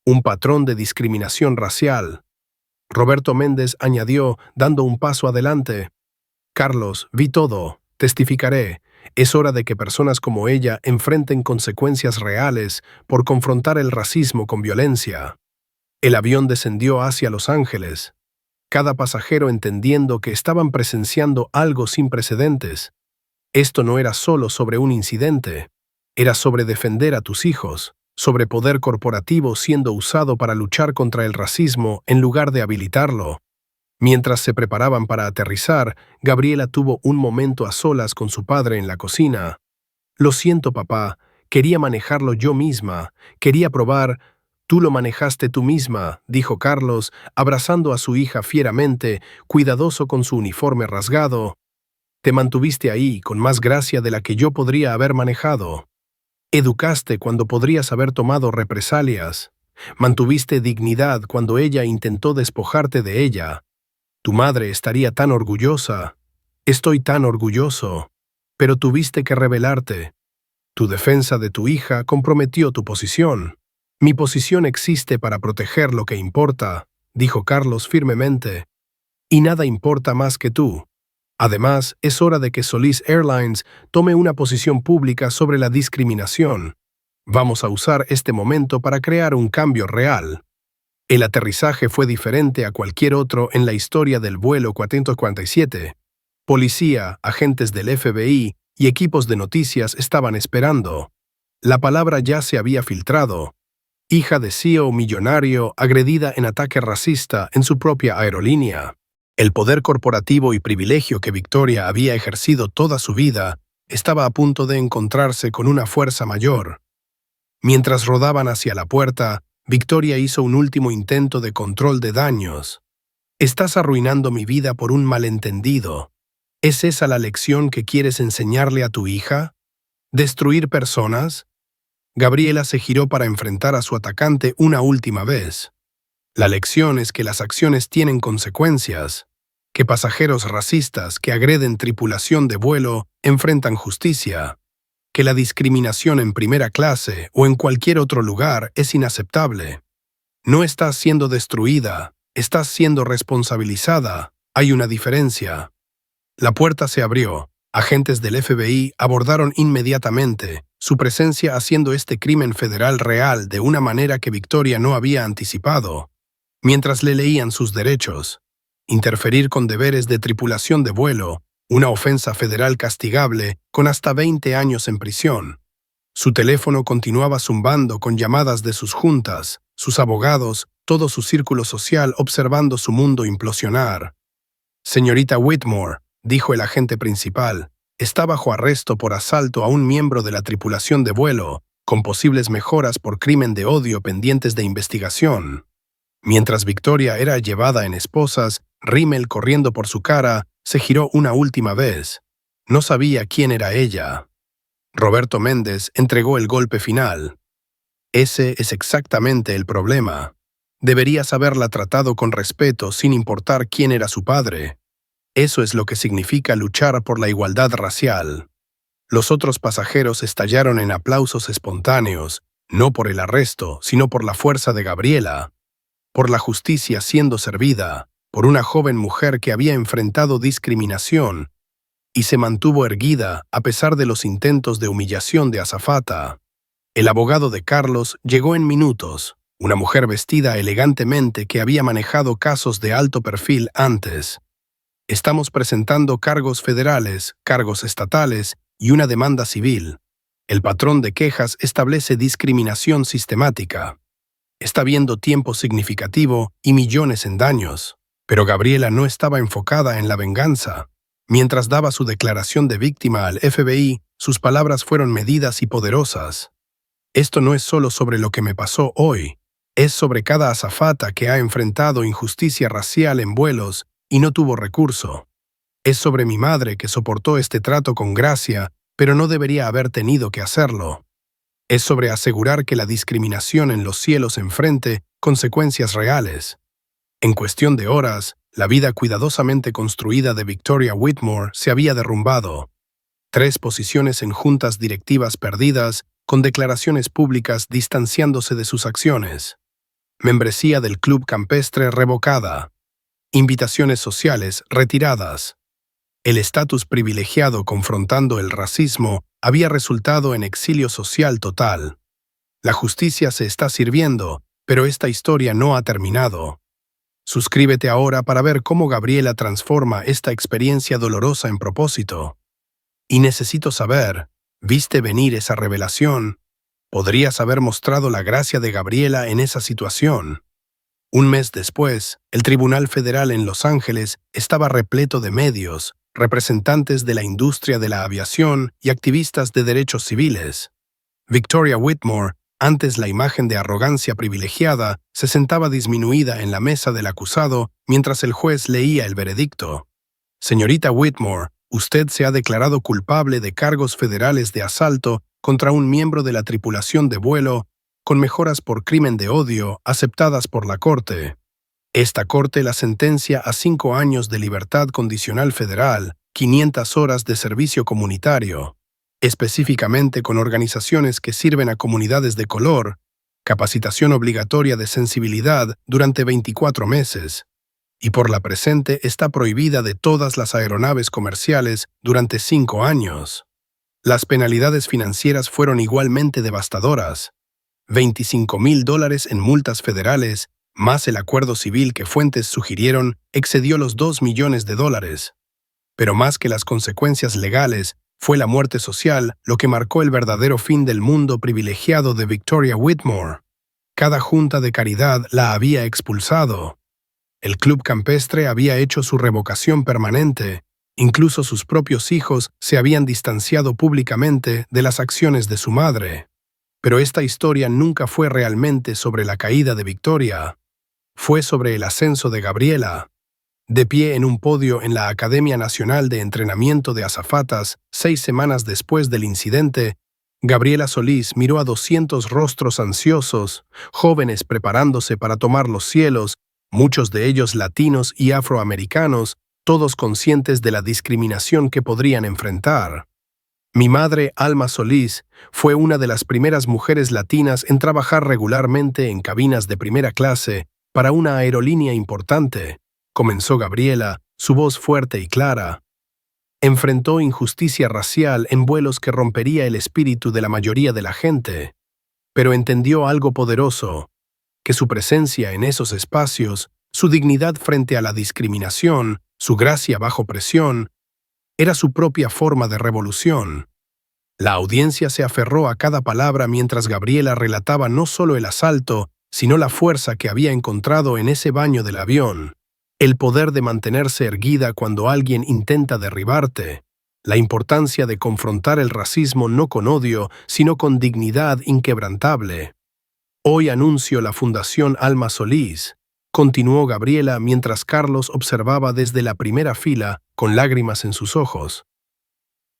Speaker 1: Un patrón de discriminación racial. Roberto Méndez añadió, dando un paso adelante. Carlos, vi todo, testificaré. Es hora de que personas como ella enfrenten consecuencias reales por confrontar el racismo con violencia. El avión descendió hacia Los Ángeles. Cada pasajero entendiendo que estaban presenciando algo sin precedentes. Esto no era solo sobre un incidente, era sobre defender a tus hijos, sobre poder corporativo siendo usado para luchar contra el racismo en lugar de habilitarlo. Mientras se preparaban para aterrizar, Gabriela tuvo un momento a solas con su padre en la cocina. Lo siento, papá, quería manejarlo yo misma, quería probar. Tú lo manejaste tú misma, dijo Carlos, abrazando a su hija fieramente, cuidadoso con su uniforme rasgado. Te mantuviste ahí con más gracia de la que yo podría haber manejado. Educaste cuando podrías haber tomado represalias. Mantuviste dignidad cuando ella intentó despojarte de ella. Tu madre estaría tan orgullosa. Estoy tan orgulloso. Pero tuviste que rebelarte. Tu defensa de tu hija comprometió tu posición. Mi posición existe para proteger lo que importa, dijo Carlos firmemente. Y nada importa más que tú. Además, es hora de que Solis Airlines tome una posición pública sobre la discriminación. Vamos a usar este momento para crear un cambio real. El aterrizaje fue diferente a cualquier otro en la historia del vuelo 447. Policía, agentes del FBI y equipos de noticias estaban esperando. La palabra ya se había filtrado. Hija de CEO millonario agredida en ataque racista en su propia aerolínea. El poder corporativo y privilegio que Victoria había ejercido toda su vida estaba a punto de encontrarse con una fuerza mayor. Mientras rodaban hacia la puerta, Victoria hizo un último intento de control de daños. Estás arruinando mi vida por un malentendido. ¿Es esa la lección que quieres enseñarle a tu hija? ¿Destruir personas? Gabriela se giró para enfrentar a su atacante una última vez. La lección es que las acciones tienen consecuencias, que pasajeros racistas que agreden tripulación de vuelo enfrentan justicia, que la discriminación en primera clase o en cualquier otro lugar es inaceptable. No estás siendo destruida, estás siendo responsabilizada. Hay una diferencia. La puerta se abrió. Agentes del FBI abordaron inmediatamente, su presencia haciendo este crimen federal real de una manera que Victoria no había anticipado. Mientras le leían sus derechos, interferir con deberes de tripulación de vuelo, una ofensa federal castigable con hasta 20 años en prisión. Su teléfono continuaba zumbando con llamadas de sus juntas, sus abogados, todo su círculo social observando su mundo implosionar. Señorita Whitmore, dijo el agente principal, está bajo arresto por asalto a un miembro de la tripulación de vuelo. con posibles mejoras por crimen de odio pendientes de investigación. Mientras Victoria era llevada en esposas, Rimmel, corriendo por su cara, se giró una última vez. No sabía quién era ella. Roberto Méndez entregó el golpe final. Ese es exactamente el problema. Deberías haberla tratado con respeto sin importar quién era su padre. Eso es lo que significa luchar por la igualdad racial. Los otros pasajeros estallaron en aplausos espontáneos, no por el arresto, sino por la fuerza de Gabriela, por la justicia siendo servida, por una joven mujer que había enfrentado discriminación y se mantuvo erguida a pesar de los intentos de humillación de azafata. El abogado de Carlos llegó en minutos, una mujer vestida elegantemente que había manejado casos de alto perfil antes. Estamos presentando cargos federales, cargos estatales y una demanda civil. El patrón de quejas establece discriminación sistemática. Está habiendo tiempo significativo y millones en daños. Pero Gabriela no estaba enfocada en la venganza. Mientras daba su declaración de víctima al FBI, sus palabras fueron medidas y poderosas. Esto no es solo sobre lo que me pasó hoy, es sobre cada azafata que ha enfrentado injusticia racial en vuelos y no tuvo recurso. Es sobre mi madre que soportó este trato con gracia, pero no debería haber tenido que hacerlo. Es sobre asegurar que la discriminación en los cielos enfrente consecuencias reales. En cuestión de horas, la vida cuidadosamente construida de Victoria Whitmore se había derrumbado. 3 posiciones en juntas directivas perdidas, con declaraciones públicas distanciándose de sus acciones. Membresía del Club Campestre revocada. Invitaciones sociales retiradas. El estatus privilegiado confrontando el racismo había resultado en exilio social total. La justicia se está sirviendo, pero esta historia no ha terminado. Suscríbete ahora para ver cómo Gabriela transforma esta experiencia dolorosa en propósito. Y necesito saber, ¿viste venir esa revelación? ¿Podrías haber mostrado la gracia de Gabriela en esa situación? Un mes después, el Tribunal Federal en Los Ángeles estaba repleto de medios, representantes de la industria de la aviación y activistas de derechos civiles. Victoria Whitmore, antes la imagen de arrogancia privilegiada, se sentaba disminuida en la mesa del acusado mientras el juez leía el veredicto. Señorita Whitmore, usted se ha declarado culpable de cargos federales de asalto contra un miembro de la tripulación de vuelo, con mejoras por crimen de odio aceptadas por la Corte. Esta Corte la sentencia a 5 años de libertad condicional federal, 500 horas de servicio comunitario, específicamente con organizaciones que sirven a comunidades de color, capacitación obligatoria de sensibilidad durante 24 meses, y por la presente está prohibida de todas las aeronaves comerciales durante 5 años. Las penalidades financieras fueron igualmente devastadoras. $25,000 en multas federales, más el acuerdo civil que fuentes sugirieron, excedió los $2 millones. Pero más que las consecuencias legales, fue la muerte social lo que marcó el verdadero fin del mundo privilegiado de Victoria Whitmore. Cada junta de caridad la había expulsado. El Club Campestre había hecho su revocación permanente. Incluso sus propios hijos se habían distanciado públicamente de las acciones de su madre. Pero esta historia nunca fue realmente sobre la caída de Victoria. Fue sobre el ascenso de Gabriela. De pie en un podio en la Academia Nacional de Entrenamiento de Azafatas, 6 semanas después del incidente, Gabriela Solís miró a 200 rostros ansiosos, jóvenes preparándose para tomar los cielos, muchos de ellos latinos y afroamericanos, todos conscientes de la discriminación que podrían enfrentar. Mi madre, Alma Solís, fue una de las primeras mujeres latinas en trabajar regularmente en cabinas de primera clase para una aerolínea importante, comenzó Gabriela, su voz fuerte y clara. Enfrentó injusticia racial en vuelos que rompería el espíritu de la mayoría de la gente, pero entendió algo poderoso, que su presencia en esos espacios, su dignidad frente a la discriminación, su gracia bajo presión, era su propia forma de revolución. La audiencia se aferró a cada palabra mientras Gabriela relataba no solo el asalto, sino la fuerza que había encontrado en ese baño del avión, el poder de mantenerse erguida cuando alguien intenta derribarte, la importancia de confrontar el racismo no con odio, sino con dignidad inquebrantable. Hoy anuncio la Fundación Alma Solís, continuó Gabriela mientras Carlos observaba desde la primera fila con lágrimas en sus ojos.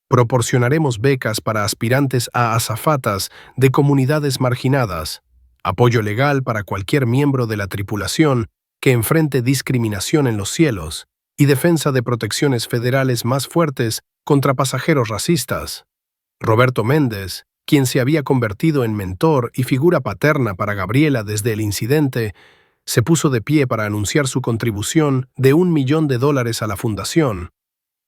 Speaker 1: Proporcionaremos becas para aspirantes a azafatas de comunidades marginadas, apoyo legal para cualquier miembro de la tripulación que enfrente discriminación en los cielos y defensa de protecciones federales más fuertes contra pasajeros racistas. Roberto Méndez, quien se había convertido en mentor y figura paterna para Gabriela desde el incidente, se puso de pie para anunciar su contribución de $1 millón a la fundación.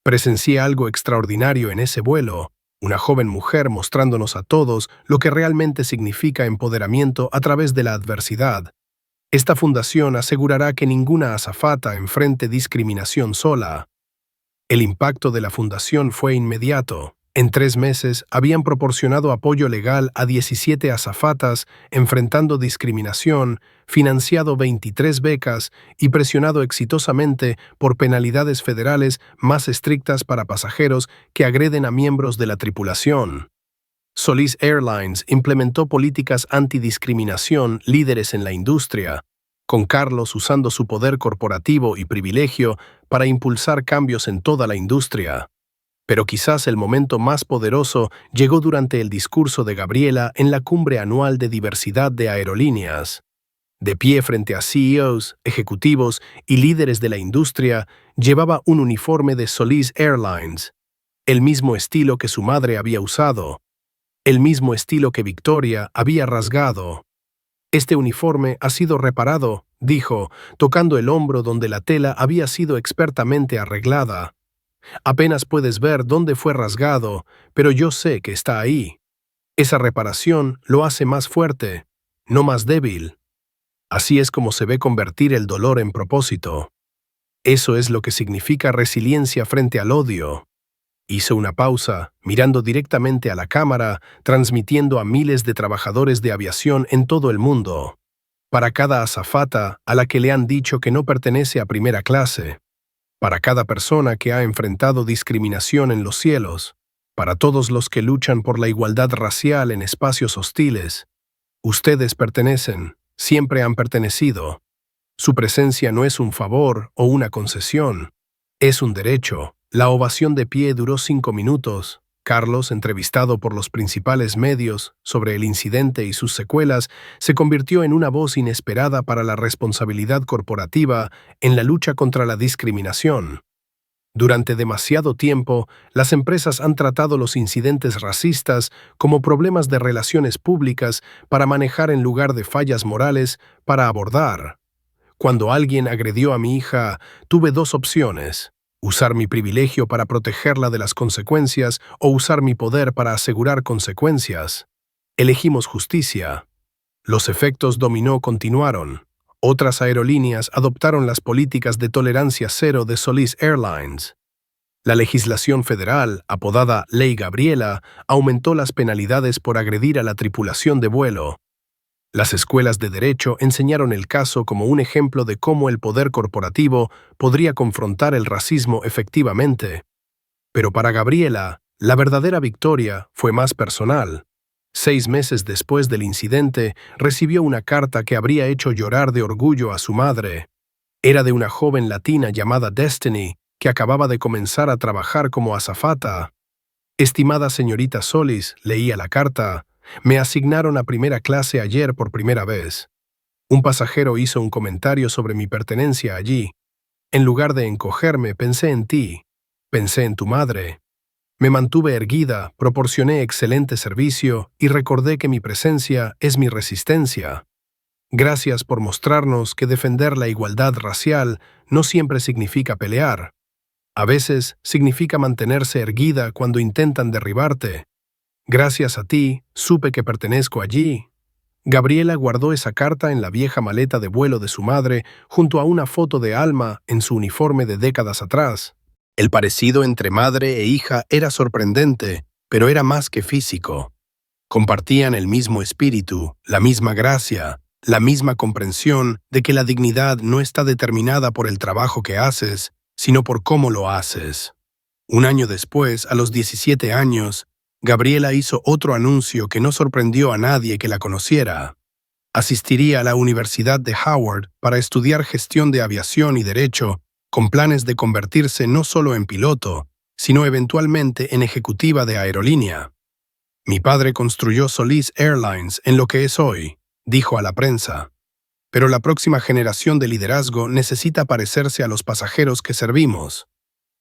Speaker 1: Presencié algo extraordinario en ese vuelo, una joven mujer mostrándonos a todos lo que realmente significa empoderamiento a través de la adversidad. Esta fundación asegurará que ninguna azafata enfrente discriminación sola. El impacto de la fundación fue inmediato. En 3 meses habían proporcionado apoyo legal a 17 azafatas enfrentando discriminación, financiado 23 becas y presionado exitosamente por penalidades federales más estrictas para pasajeros que agreden a miembros de la tripulación. Solís Airlines implementó políticas antidiscriminación líderes en la industria, con Carlos usando su poder corporativo y privilegio para impulsar cambios en toda la industria. Pero quizás el momento más poderoso llegó durante el discurso de Gabriela en la cumbre anual de diversidad de aerolíneas. De pie frente a CEOs, ejecutivos y líderes de la industria, llevaba un uniforme de Solís Airlines, el mismo estilo que su madre había usado, el mismo estilo que Victoria había rasgado. Este uniforme ha sido reparado, dijo, tocando el hombro donde la tela había sido expertamente arreglada. Apenas puedes ver dónde fue rasgado, pero yo sé que está ahí. Esa reparación lo hace más fuerte, no más débil. Así es como se ve convertir el dolor en propósito. Eso es lo que significa resiliencia frente al odio. Hizo una pausa, mirando directamente a la cámara, transmitiendo a miles de trabajadores de aviación en todo el mundo. Para cada azafata a la que le han dicho que no pertenece a primera clase. Para cada persona que ha enfrentado discriminación en los cielos, para todos los que luchan por la igualdad racial en espacios hostiles. Ustedes pertenecen, siempre han pertenecido. Su presencia no es un favor o una concesión, es un derecho. La ovación de pie duró 5 minutos. Carlos, entrevistado por los principales medios sobre el incidente y sus secuelas, se convirtió en una voz inesperada para la responsabilidad corporativa en la lucha contra la discriminación. Durante demasiado tiempo, las empresas han tratado los incidentes racistas como problemas de relaciones públicas para manejar en lugar de fallas morales para abordar. Cuando alguien agredió a mi hija, tuve 2 opciones. Usar mi privilegio para protegerla de las consecuencias o usar mi poder para asegurar consecuencias. Elegimos justicia. Los efectos dominó continuaron. Otras aerolíneas adoptaron las políticas de tolerancia cero de Solís Airlines. La legislación federal, apodada Ley Gabriela, aumentó las penalidades por agredir a la tripulación de vuelo. Las escuelas de derecho enseñaron el caso como un ejemplo de cómo el poder corporativo podría confrontar el racismo efectivamente. Pero para Gabriela, la verdadera victoria fue más personal. 6 meses después del incidente, recibió una carta que habría hecho llorar de orgullo a su madre. Era de una joven latina llamada Destiny, que acababa de comenzar a trabajar como azafata. Estimada señorita Solís, leía la carta, me asignaron a primera clase ayer por primera vez. Un pasajero hizo un comentario sobre mi pertenencia allí. En lugar de encogerme, pensé en ti. Pensé en tu madre. Me mantuve erguida, proporcioné excelente servicio y recordé que mi presencia es mi resistencia. Gracias por mostrarnos que defender la igualdad racial no siempre significa pelear. A veces significa mantenerse erguida cuando intentan derribarte. Gracias a ti, supe que pertenezco allí. Gabriela guardó esa carta en la vieja maleta de vuelo de su madre junto a una foto de Alma en su uniforme de décadas atrás. El parecido entre madre e hija era sorprendente, pero era más que físico. Compartían el mismo espíritu, la misma gracia, la misma comprensión de que la dignidad no está determinada por el trabajo que haces, sino por cómo lo haces. Un año después, a los 17 años, Gabriela hizo otro anuncio que no sorprendió a nadie que la conociera. Asistiría a la Universidad de Howard para estudiar gestión de aviación y derecho, con planes de convertirse no solo en piloto, sino eventualmente en ejecutiva de aerolínea. Mi padre construyó Solis Airlines en lo que es hoy, dijo a la prensa. Pero la próxima generación de liderazgo necesita parecerse a los pasajeros que servimos.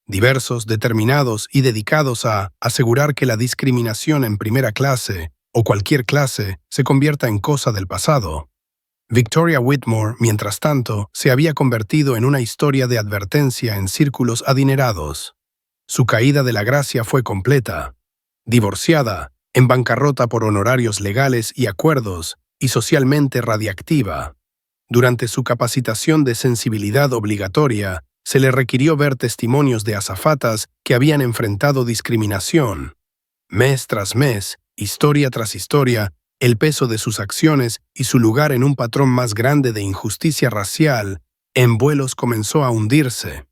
Speaker 1: Diversos, determinados y dedicados a asegurar que la discriminación en primera clase o cualquier clase se convierta en cosa del pasado. Victoria Whitmore, mientras tanto, se había convertido en una historia de advertencia en círculos adinerados. Su caída de la gracia fue completa. Divorciada, en bancarrota por honorarios legales y acuerdos, y socialmente radiactiva. Durante su capacitación de sensibilidad obligatoria, se le requirió ver testimonios de azafatas que habían enfrentado discriminación. Mes tras mes, historia tras historia, el peso de sus acciones y su lugar en un patrón más grande de injusticia racial en vuelos comenzó a hundirse.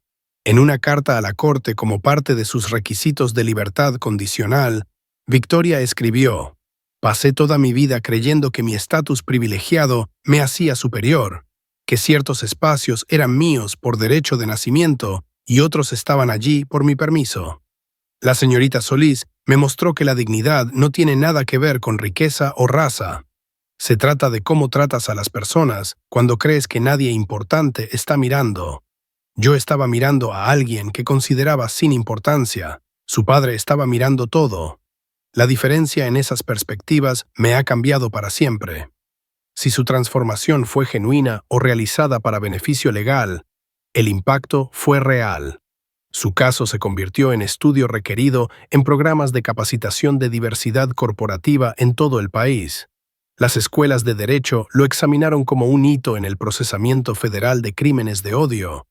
Speaker 1: En una carta a la corte como parte de sus requisitos de libertad condicional, Victoria escribió: «Pasé toda mi vida creyendo que mi estatus privilegiado me hacía superior, que ciertos espacios eran míos por derecho de nacimiento y otros estaban allí por mi permiso. La señorita Solis me mostró que la dignidad no tiene nada que ver con riqueza o raza. Se trata de cómo tratas a las personas cuando crees que nadie importante está mirando. Yo estaba mirando a alguien que consideraba sin importancia. Su padre estaba mirando todo. La diferencia en esas perspectivas me ha cambiado para siempre. Si su transformación fue genuina o realizada para beneficio legal, el impacto fue real. Su caso se convirtió en estudio requerido en programas de capacitación de diversidad corporativa en todo el país. Las escuelas de derecho lo examinaron como un hito en el procesamiento federal de crímenes de odio.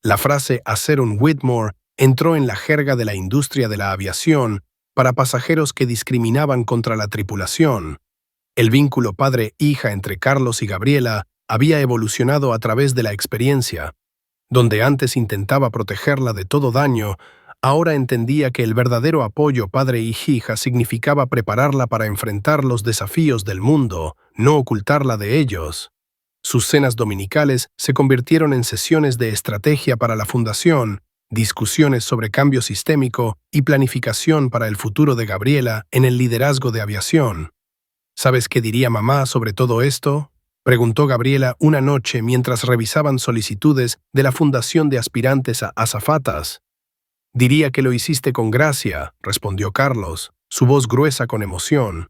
Speaker 1: La frase hacer un Whitmore entró en la jerga de la industria de la aviación para pasajeros que discriminaban contra la tripulación. El vínculo padre-hija entre Carlos y Gabriela había evolucionado a través de la experiencia. Donde antes intentaba protegerla de todo daño, ahora entendía que el verdadero apoyo padre y hija significaba prepararla para enfrentar los desafíos del mundo, no ocultarla de ellos. Sus cenas dominicales se convirtieron en sesiones de estrategia para la fundación, discusiones sobre cambio sistémico y planificación para el futuro de Gabriela en el liderazgo de aviación. ¿Sabes qué diría mamá sobre todo esto?, preguntó Gabriela una noche mientras revisaban solicitudes de la Fundación de Aspirantes a Azafatas. «Diría que lo hiciste con gracia», respondió Carlos, su voz gruesa con emoción.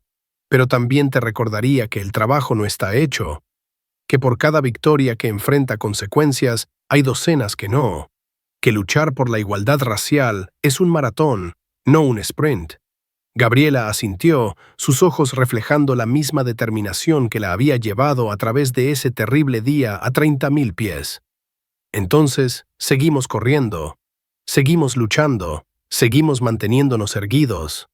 Speaker 1: «Pero también te recordaría que el trabajo no está hecho, que por cada victoria que enfrenta consecuencias hay docenas que no, que luchar por la igualdad racial es un maratón, no un sprint». Gabriela asintió, sus ojos reflejando la misma determinación que la había llevado a través de ese terrible día a 30.000 pies. «Entonces, seguimos corriendo, seguimos luchando, seguimos manteniéndonos erguidos».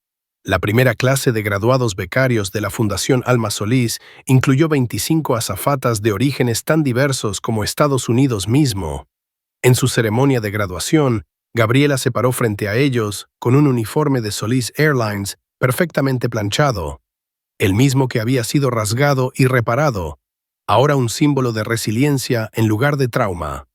Speaker 1: La primera clase de graduados becarios de la Fundación Alma Solís incluyó 25 azafatas de orígenes tan diversos como Estados Unidos mismo. En su ceremonia de graduación, Gabriela se paró frente a ellos con un uniforme de Solis Airlines perfectamente planchado, el mismo que había sido rasgado y reparado, ahora un símbolo de resiliencia en lugar de trauma.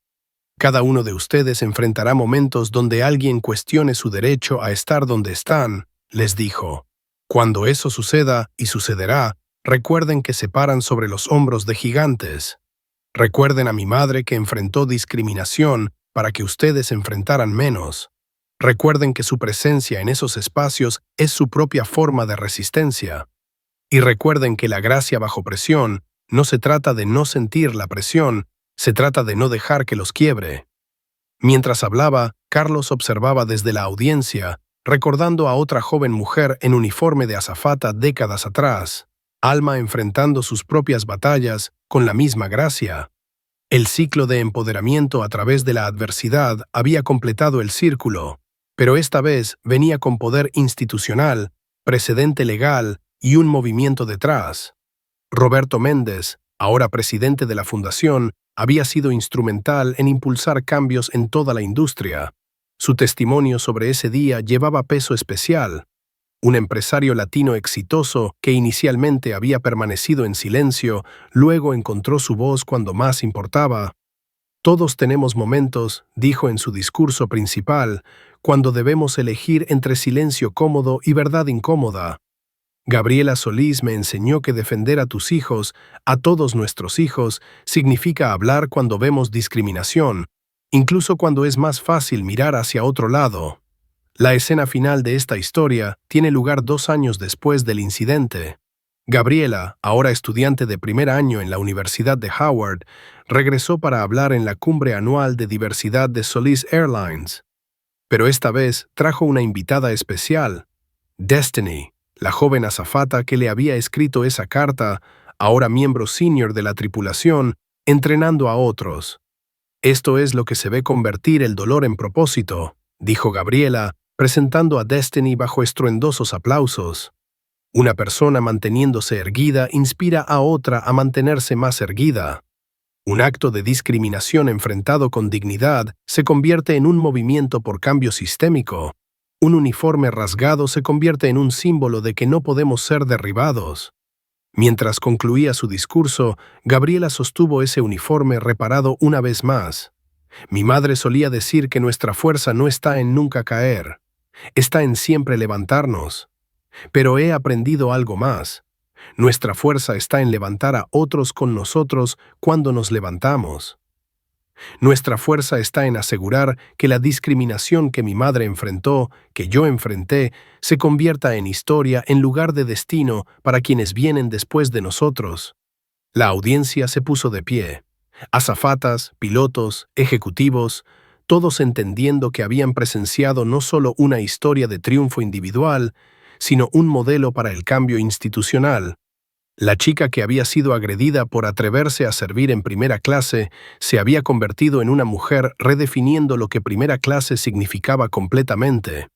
Speaker 1: «Cada uno de ustedes enfrentará momentos donde alguien cuestione su derecho a estar donde están», les dijo. «Cuando eso suceda, y sucederá, recuerden que se paran sobre los hombros de gigantes. Recuerden a mi madre que enfrentó discriminación para que ustedes enfrentaran menos. Recuerden que su presencia en esos espacios es su propia forma de resistencia. Y recuerden que la gracia bajo presión no se trata de no sentir la presión, se trata de no dejar que los quiebre». Mientras hablaba, Carlos observaba desde la audiencia, recordando a otra joven mujer en uniforme de azafata décadas atrás, Alma enfrentando sus propias batallas con la misma gracia. El ciclo de empoderamiento a través de la adversidad había completado el círculo, pero esta vez venía con poder institucional, precedente legal y un movimiento detrás. Roberto Méndez, ahora presidente de la Fundación, había sido instrumental en impulsar cambios en toda la industria. Su testimonio sobre ese día llevaba peso especial. Un empresario latino exitoso que inicialmente había permanecido en silencio, luego encontró su voz cuando más importaba. Todos tenemos momentos, dijo en su discurso principal, cuando debemos elegir entre silencio cómodo y verdad incómoda. Gabriela Solís me enseñó que defender a tus hijos, a todos nuestros hijos, significa hablar cuando vemos discriminación, incluso cuando es más fácil mirar hacia otro lado. La escena final de esta historia tiene lugar 2 años después del incidente. Gabriela, ahora estudiante de primer año en la Universidad de Howard, regresó para hablar en la cumbre anual de diversidad de Solis Airlines. Pero esta vez trajo una invitada especial, Destiny, la joven azafata que le había escrito esa carta, ahora miembro senior de la tripulación, entrenando a otros. Esto es lo que se ve convertir el dolor en propósito, dijo Gabriela, presentando a Destiny bajo estruendosos aplausos. Una persona manteniéndose erguida inspira a otra a mantenerse más erguida. Un acto de discriminación enfrentado con dignidad se convierte en un movimiento por cambio sistémico. Un uniforme rasgado se convierte en un símbolo de que no podemos ser derribados. Mientras concluía su discurso, Gabriela sostuvo ese uniforme reparado una vez más. Mi madre solía decir que nuestra fuerza no está en nunca caer, está en siempre levantarnos. Pero he aprendido algo más. Nuestra fuerza está en levantar a otros con nosotros cuando nos levantamos. Nuestra fuerza está en asegurar que la discriminación que mi madre enfrentó, que yo enfrenté, se convierta en historia en lugar de destino para quienes vienen después de nosotros. La audiencia se puso de pie. Azafatas, pilotos, ejecutivos, todos entendiendo que habían presenciado no solo una historia de triunfo individual, sino un modelo para el cambio institucional. La chica que había sido agredida por atreverse a servir en primera clase se había convertido en una mujer redefiniendo lo que primera clase significaba completamente.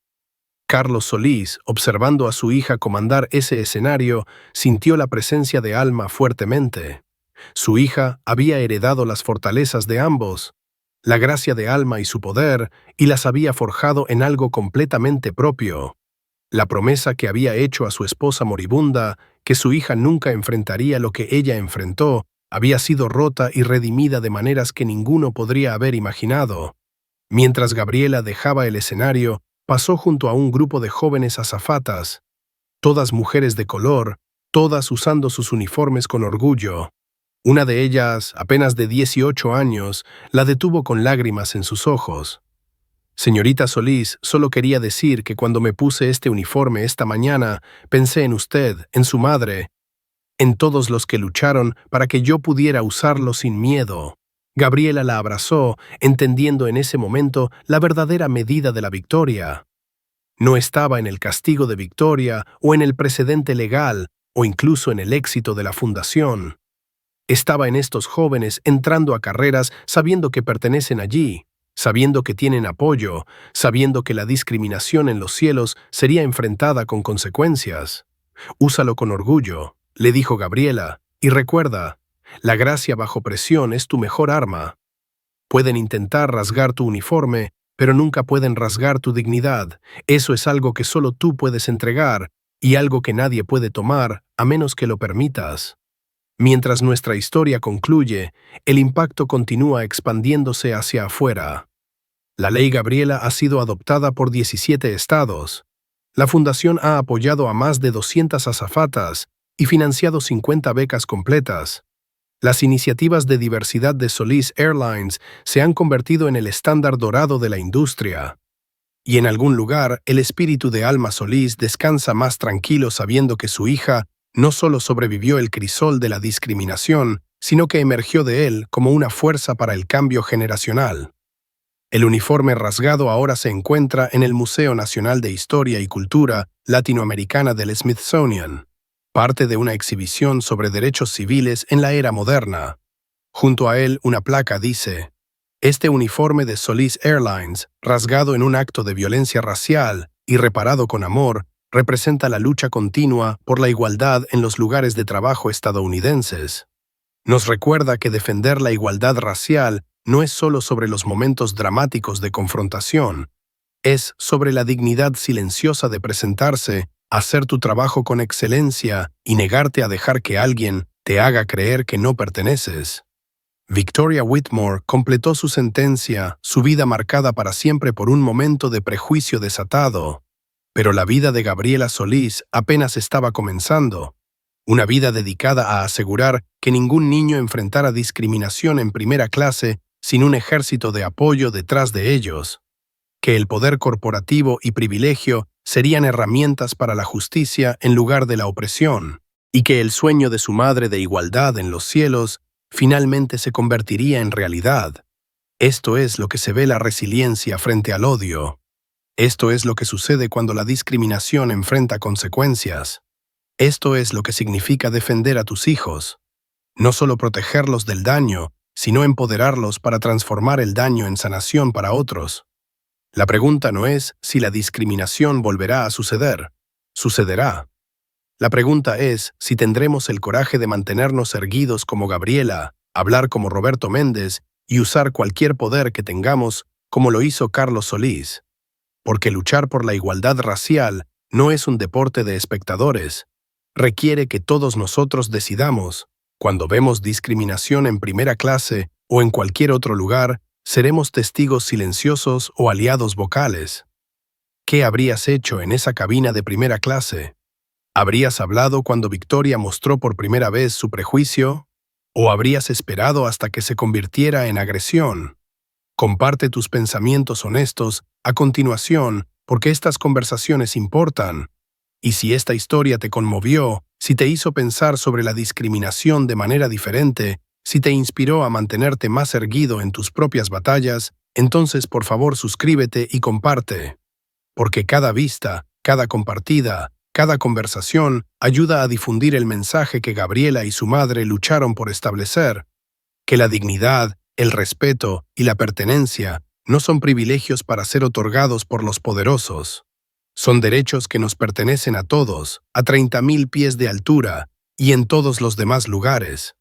Speaker 1: Carlos Solís, observando a su hija comandar ese escenario, sintió la presencia de Alma fuertemente. Su hija había heredado las fortalezas de ambos, la gracia de Alma y su poder, y las había forjado en algo completamente propio. La promesa que había hecho a su esposa moribunda, que su hija nunca enfrentaría lo que ella enfrentó, había sido rota y redimida de maneras que ninguno podría haber imaginado. Mientras Gabriela dejaba el escenario, pasó junto a un grupo de jóvenes azafatas, todas mujeres de color, todas usando sus uniformes con orgullo. Una de ellas, apenas de 18 años, la detuvo con lágrimas en sus ojos. Señorita Solís, solo quería decir que cuando me puse este uniforme esta mañana, pensé en usted, en su madre, en todos los que lucharon para que yo pudiera usarlo sin miedo. Gabriela la abrazó, entendiendo en ese momento la verdadera medida de la victoria. No estaba en el castigo de victoria o en el precedente legal o incluso en el éxito de la fundación. Estaba en estos jóvenes entrando a carreras sabiendo que pertenecen allí, sabiendo que tienen apoyo, sabiendo que la discriminación en los cielos sería enfrentada con consecuencias. Úsalo con orgullo, le dijo Gabriela, y recuerda, la gracia bajo presión es tu mejor arma. Pueden intentar rasgar tu uniforme, pero nunca pueden rasgar tu dignidad. Eso es algo que solo tú puedes entregar, y algo que nadie puede tomar, a menos que lo permitas. Mientras nuestra historia concluye, el impacto continúa expandiéndose hacia afuera. La Ley Gabriela ha sido adoptada por 17 estados. La Fundación ha apoyado a más de 200 azafatas y financiado 50 becas completas. Las iniciativas de diversidad de Solis Airlines se han convertido en el estándar dorado de la industria. Y en algún lugar, el espíritu de Alma Solís descansa más tranquilo sabiendo que su hija no solo sobrevivió el crisol de la discriminación, sino que emergió de él como una fuerza para el cambio generacional. El uniforme rasgado ahora se encuentra en el Museo Nacional de Historia y Cultura Latinoamericana del Smithsonian, parte de una exhibición sobre derechos civiles en la era moderna. Junto a él, una placa dice: "Este uniforme de Solis Airlines, rasgado en un acto de violencia racial y reparado con amor, representa la lucha continua por la igualdad en los lugares de trabajo estadounidenses. Nos recuerda que defender la igualdad racial no es solo sobre los momentos dramáticos de confrontación, Es sobre la dignidad silenciosa de presentarse, hacer tu trabajo con excelencia y negarte a dejar que alguien te haga creer que no perteneces. Victoria Whitmore completó su sentencia, su vida marcada para siempre por un momento de prejuicio desatado. Pero la vida de Gabriela Solís apenas estaba comenzando. Una vida dedicada a asegurar que ningún niño enfrentara discriminación en primera clase sin un ejército de apoyo detrás de ellos. Que el poder corporativo y privilegio serían herramientas para la justicia en lugar de la opresión, y que el sueño de su madre de igualdad en los cielos finalmente se convertiría en realidad. Esto es lo que se ve la resiliencia frente al odio. Esto es lo que sucede cuando la discriminación enfrenta consecuencias. Esto es lo que significa defender a tus hijos. No solo protegerlos del daño, sino empoderarlos para transformar el daño en sanación para otros. La pregunta no es si la discriminación volverá a suceder. Sucederá. La pregunta es si tendremos el coraje de mantenernos erguidos como Gabriela, hablar como Roberto Méndez y usar cualquier poder que tengamos como lo hizo Carlos Solís. Porque luchar por la igualdad racial no es un deporte de espectadores. Requiere que todos nosotros decidamos, cuando vemos discriminación en primera clase o en cualquier otro lugar, seremos testigos silenciosos o aliados vocales. ¿Qué habrías hecho en esa cabina de primera clase? ¿Habrías hablado cuando Victoria mostró por primera vez su prejuicio? ¿O habrías esperado hasta que se convirtiera en agresión? Comparte tus pensamientos honestos a continuación, porque estas conversaciones importan. Y si esta historia te conmovió, si te hizo pensar sobre la discriminación de manera diferente, si te inspiró a mantenerte más erguido en tus propias batallas, entonces por favor suscríbete y comparte. Porque cada vista, cada compartida, cada conversación ayuda a difundir el mensaje que Gabriela y su madre lucharon por establecer, que la dignidad, el respeto y la pertenencia no son privilegios para ser otorgados por los poderosos. Son derechos que nos pertenecen a todos, a 30.000 pies de altura y en todos los demás lugares.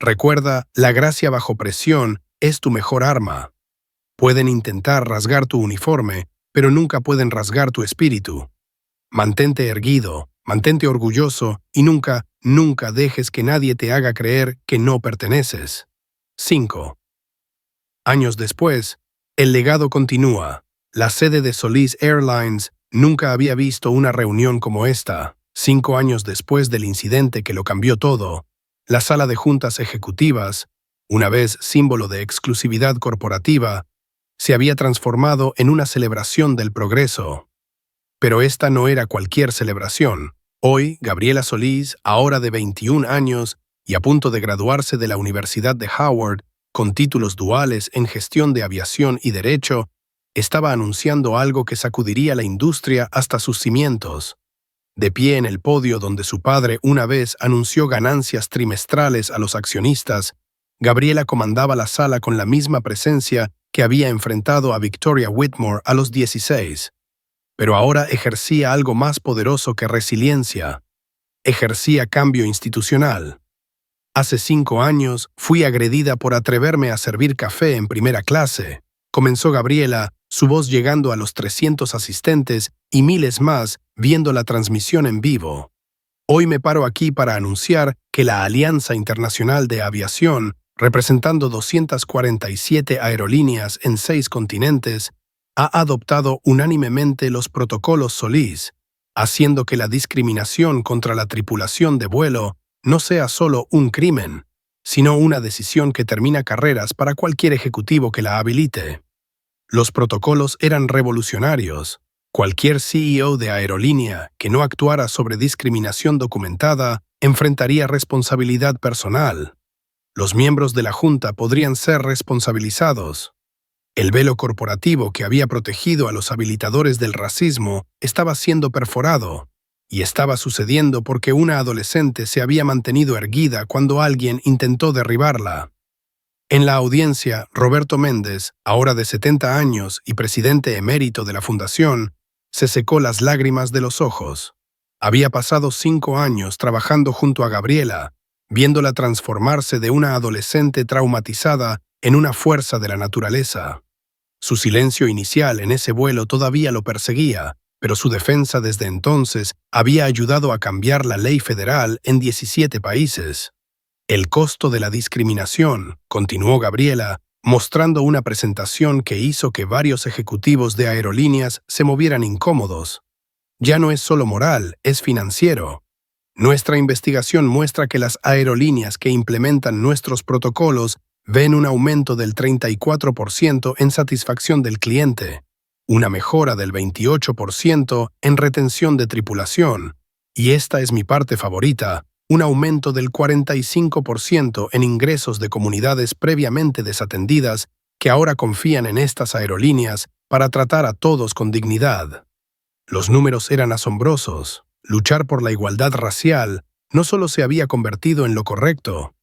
Speaker 1: Recuerda, la gracia bajo presión es tu mejor arma. Pueden intentar rasgar tu uniforme, pero nunca pueden rasgar tu espíritu. Mantente erguido, mantente orgulloso y nunca, nunca dejes que nadie te haga creer que no perteneces. 5. Años después, el legado continúa. La sede de Solís Airlines nunca había visto una reunión como esta. 5 años después del incidente que lo cambió todo, la sala de juntas ejecutivas, una vez símbolo de exclusividad corporativa, se había transformado en una celebración del progreso. Pero esta no era cualquier celebración. Hoy, Gabriela Solís, ahora de 21 años y a punto de graduarse de la Universidad de Howard, con títulos duales en gestión de aviación y derecho, estaba anunciando algo que sacudiría la industria hasta sus cimientos. De pie en el podio donde su padre una vez anunció ganancias trimestrales a los accionistas, Gabriela comandaba la sala con la misma presencia que había enfrentado a Victoria Whitmore a los 16. Pero ahora ejercía algo más poderoso que resiliencia. Ejercía cambio institucional. Hace 5 años fui agredida por atreverme a servir café en primera clase, comenzó Gabriela, su voz llegando a los 300 asistentes y miles más viendo la transmisión en vivo. Hoy me paro aquí para anunciar que la Alianza Internacional de Aviación, representando 247 aerolíneas en 6 continentes, ha adoptado unánimemente los protocolos Solís, haciendo que la discriminación contra la tripulación de vuelo no sea solo un crimen, sino una decisión que termina carreras para cualquier ejecutivo que la habilite. Los protocolos eran revolucionarios. Cualquier CEO de aerolínea que no actuara sobre discriminación documentada enfrentaría responsabilidad personal. Los miembros de la Junta podrían ser responsabilizados. El velo corporativo que había protegido a los habilitadores del racismo estaba siendo perforado, y estaba sucediendo porque una adolescente se había mantenido erguida cuando alguien intentó derribarla. En la audiencia, Roberto Méndez, ahora de 70 años y presidente emérito de la fundación, se secó las lágrimas de los ojos. Había pasado 5 años trabajando junto a Gabriela, viéndola transformarse de una adolescente traumatizada en una fuerza de la naturaleza. Su silencio inicial en ese vuelo todavía lo perseguía, pero su defensa desde entonces había ayudado a cambiar la ley federal en 17 países. El costo de la discriminación, continuó Gabriela, mostrando una presentación que hizo que varios ejecutivos de aerolíneas se movieran incómodos. Ya no es solo moral, es financiero. Nuestra investigación muestra que las aerolíneas que implementan nuestros protocolos ven un aumento del 34% en satisfacción del cliente, una mejora del 28% en retención de tripulación, y esta es mi parte favorita, un aumento del 45% en ingresos de comunidades previamente desatendidas que ahora confían en estas aerolíneas para tratar a todos con dignidad. Los números eran asombrosos. Luchar por la igualdad racial no solo se había convertido en lo correcto.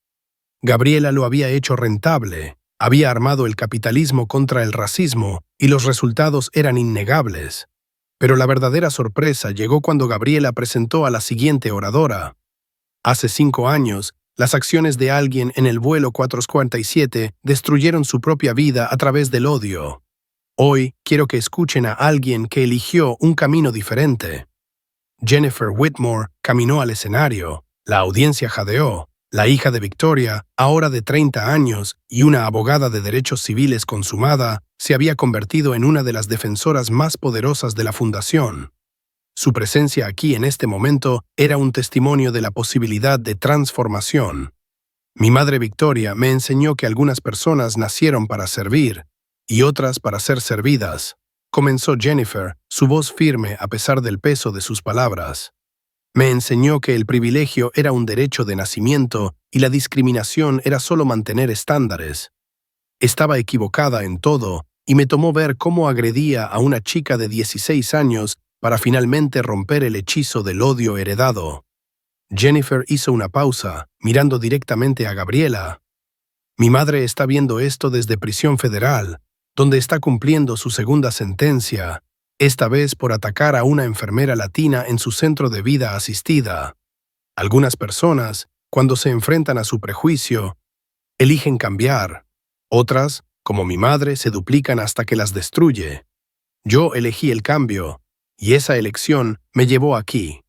Speaker 1: Gabriela lo había hecho rentable, había armado el capitalismo contra el racismo y los resultados eran innegables. Pero la verdadera sorpresa llegó cuando Gabriela presentó a la siguiente oradora. Hace 5 años, las acciones de alguien en el vuelo 447 destruyeron su propia vida a través del odio. Hoy quiero que escuchen a alguien que eligió un camino diferente. Jennifer Whitmore caminó al escenario, la audiencia jadeó. La hija de Victoria, ahora de 30 años y una abogada de derechos civiles consumada, se había convertido en una de las defensoras más poderosas de la fundación. Su presencia aquí en este momento era un testimonio de la posibilidad de transformación. Mi madre Victoria me enseñó que algunas personas nacieron para servir y otras para ser servidas, comenzó Jennifer, su voz firme a pesar del peso de sus palabras. Me enseñó que el privilegio era un derecho de nacimiento y la discriminación era solo mantener estándares. Estaba equivocada en todo y me tomó ver cómo agredía a una chica de 16 años para finalmente romper el hechizo del odio heredado. Jennifer hizo una pausa, mirando directamente a Gabriela. Mi madre está viendo esto desde prisión federal, donde está cumpliendo su segunda sentencia, esta vez por atacar a una enfermera latina en su centro de vida asistida. Algunas personas, cuando se enfrentan a su prejuicio, eligen cambiar. Otras, como mi madre, se duplican hasta que las destruye. Yo elegí el cambio, y esa elección me llevó aquí.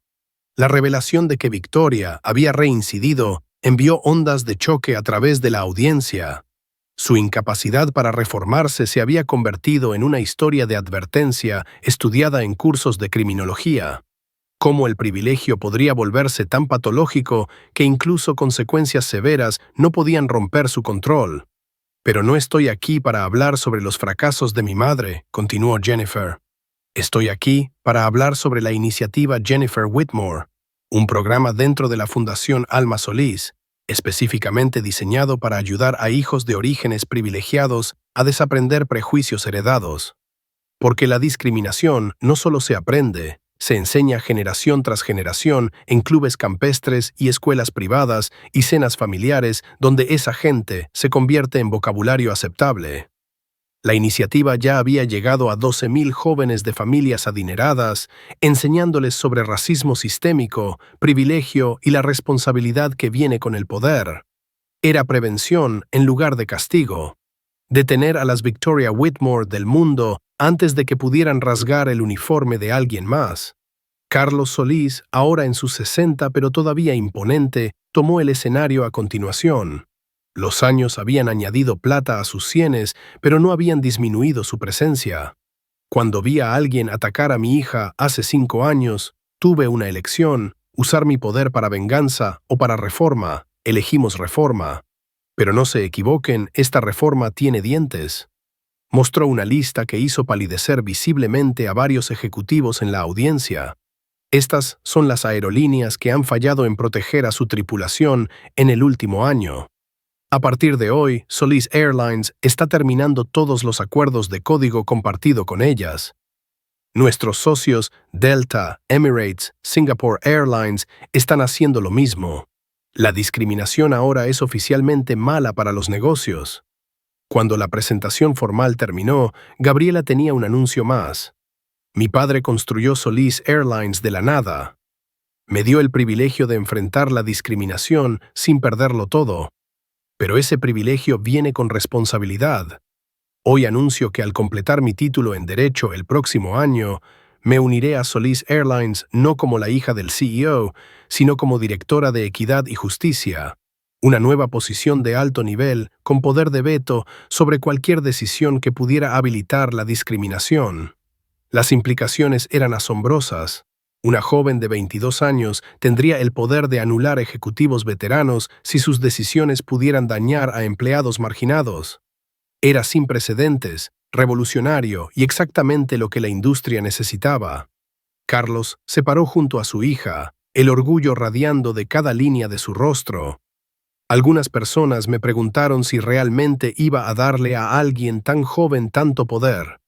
Speaker 1: La revelación de que Victoria había reincidido envió ondas de choque a través de la audiencia. Su incapacidad para reformarse se había convertido en una historia de advertencia estudiada en cursos de criminología. Cómo el privilegio podría volverse tan patológico que incluso consecuencias severas no podían romper su control. Pero no estoy aquí para hablar sobre los fracasos de mi madre, continuó Jennifer. Estoy aquí para hablar sobre la iniciativa Jennifer Whitmore, un programa dentro de la Fundación Alma Solís, específicamente diseñado para ayudar a hijos de orígenes privilegiados a desaprender prejuicios heredados. Porque la discriminación no solo se aprende, se enseña generación tras generación en clubes campestres y escuelas privadas y cenas familiares donde esa gente se convierte en vocabulario aceptable. La iniciativa ya había llegado a 12,000 jóvenes de familias adineradas, enseñándoles sobre racismo sistémico, privilegio y la responsabilidad que viene con el poder. Era prevención en lugar de castigo. Detener a las Victoria Whitmore del mundo antes de que pudieran rasgar el uniforme de alguien más. Carlos Solís, ahora en sus 60 pero todavía imponente, tomó el escenario a continuación. Los años habían añadido plata a sus sienes, pero no habían disminuido su presencia. Cuando vi a alguien atacar a mi hija hace 5 años, tuve una elección, usar mi poder para venganza o para reforma. Elegimos reforma. Pero no se equivoquen, esta reforma tiene dientes. Mostró una lista que hizo palidecer visiblemente a varios ejecutivos en la audiencia. Estas son las aerolíneas que han fallado en proteger a su tripulación en el último año. A partir de hoy, Solís Airlines está terminando todos los acuerdos de código compartido con ellas. Nuestros socios Delta, Emirates, Singapore Airlines están haciendo lo mismo. La discriminación ahora es oficialmente mala para los negocios. Cuando la presentación formal terminó, Gabriela tenía un anuncio más. Mi padre construyó Solís Airlines de la nada. Me dio el privilegio de enfrentar la discriminación sin perderlo todo. Pero ese privilegio viene con responsabilidad. Hoy anuncio que al completar mi título en Derecho el próximo año, me uniré a Solis Airlines no como la hija del CEO, sino como directora de Equidad y Justicia, una nueva posición de alto nivel con poder de veto sobre cualquier decisión que pudiera habilitar la discriminación. Las implicaciones eran asombrosas. Una joven de 22 años tendría el poder de anular ejecutivos veteranos si sus decisiones pudieran dañar a empleados marginados. Era sin precedentes, revolucionario y exactamente lo que la industria necesitaba. Carlos se paró junto a su hija, el orgullo radiando de cada línea de su rostro. Algunas personas me preguntaron si realmente iba a darle a alguien tan joven tanto poder.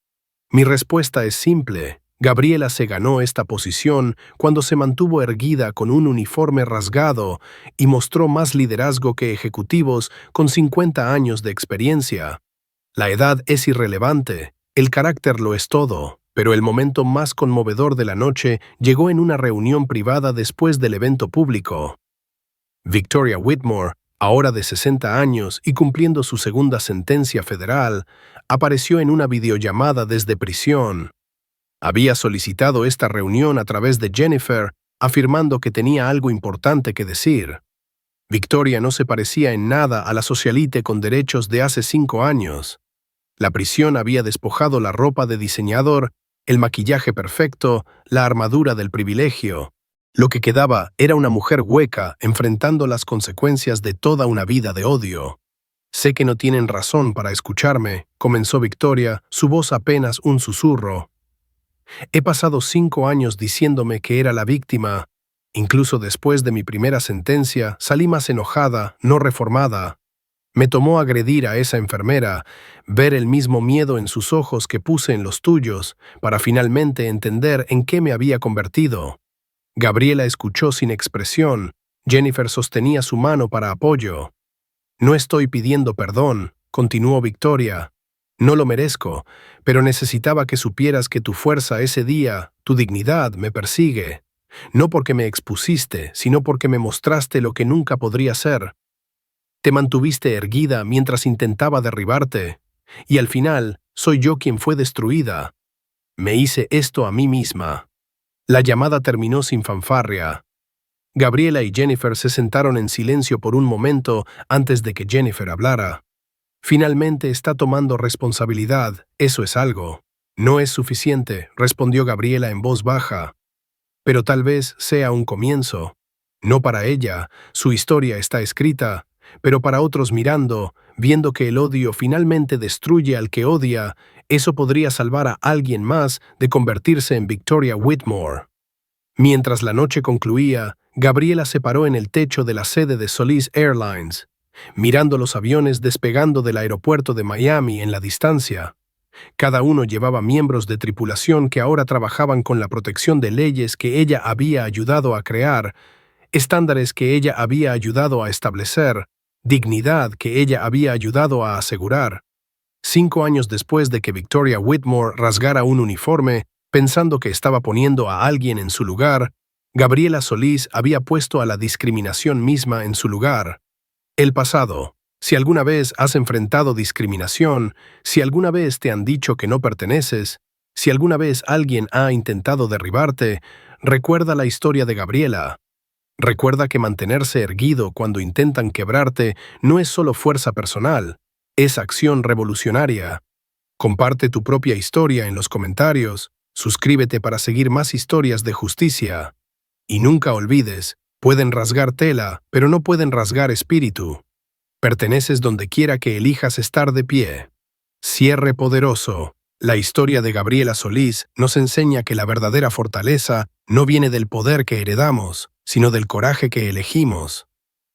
Speaker 1: Mi respuesta es simple. Gabriela se ganó esta posición cuando se mantuvo erguida con un uniforme rasgado y mostró más liderazgo que ejecutivos con 50 años de experiencia. La edad es irrelevante, el carácter lo es todo, pero el momento más conmovedor de la noche llegó en una reunión privada después del evento público. Victoria Whitmore, ahora de 60 años y cumpliendo su segunda sentencia federal, apareció en una videollamada desde prisión. Había solicitado esta reunión a través de Jennifer, afirmando que tenía algo importante que decir. Victoria no se parecía en nada a la socialite con derechos de hace 5 años. La prisión había despojado la ropa de diseñador, el maquillaje perfecto, la armadura del privilegio. Lo que quedaba era una mujer hueca enfrentando las consecuencias de toda una vida de odio. Sé que no tienen razón para escucharme, comenzó Victoria, su voz apenas un susurro. He pasado 5 años diciéndome que era la víctima. Incluso después de mi primera sentencia, salí más enojada, no reformada. Me tomó agredir a esa enfermera, ver el mismo miedo en sus ojos que puse en los tuyos, para finalmente entender en qué me había convertido. Gabriela escuchó sin expresión. Jennifer sostenía su mano para apoyo. No estoy pidiendo perdón, continuó Victoria. No lo merezco, pero necesitaba que supieras que tu fuerza ese día, tu dignidad, me persigue. No porque me expusiste, sino porque me mostraste lo que nunca podría ser. Te mantuviste erguida mientras intentaba derribarte, y al final soy yo quien fue destruida. Me hice esto a mí misma. La llamada terminó sin fanfarria. Gabriela y Jennifer se sentaron en silencio por un momento antes de que Jennifer hablara. Finalmente está tomando responsabilidad, eso es algo. No es suficiente, respondió Gabriela en voz baja. Pero tal vez sea un comienzo. No para ella, su historia está escrita, pero para otros mirando, viendo que el odio finalmente destruye al que odia, eso podría salvar a alguien más de convertirse en Victoria Whitmore. Mientras la noche concluía, Gabriela se paró en el techo de la sede de Solis Airlines, mirando los aviones despegando del aeropuerto de Miami en la distancia. Cada uno llevaba miembros de tripulación que ahora trabajaban con la protección de leyes que ella había ayudado a crear, estándares que ella había ayudado a establecer, dignidad que ella había ayudado a asegurar. 5 años después de que Victoria Whitmore rasgara un uniforme, pensando que estaba poniendo a alguien en su lugar, Gabriela Solis había puesto a la discriminación misma en su lugar. El pasado. Si alguna vez has enfrentado discriminación, si alguna vez te han dicho que no perteneces, si alguna vez alguien ha intentado derribarte, recuerda la historia de Gabriela. Recuerda que mantenerse erguido cuando intentan quebrarte no es solo fuerza personal, es acción revolucionaria. Comparte tu propia historia en los comentarios, suscríbete para seguir más historias de justicia. Y nunca olvides, pueden rasgar tela, pero no pueden rasgar espíritu. Perteneces donde quiera que elijas estar de pie. Cierre poderoso. La historia de Gabriela Solis nos enseña que la verdadera fortaleza no viene del poder que heredamos, sino del coraje que elegimos.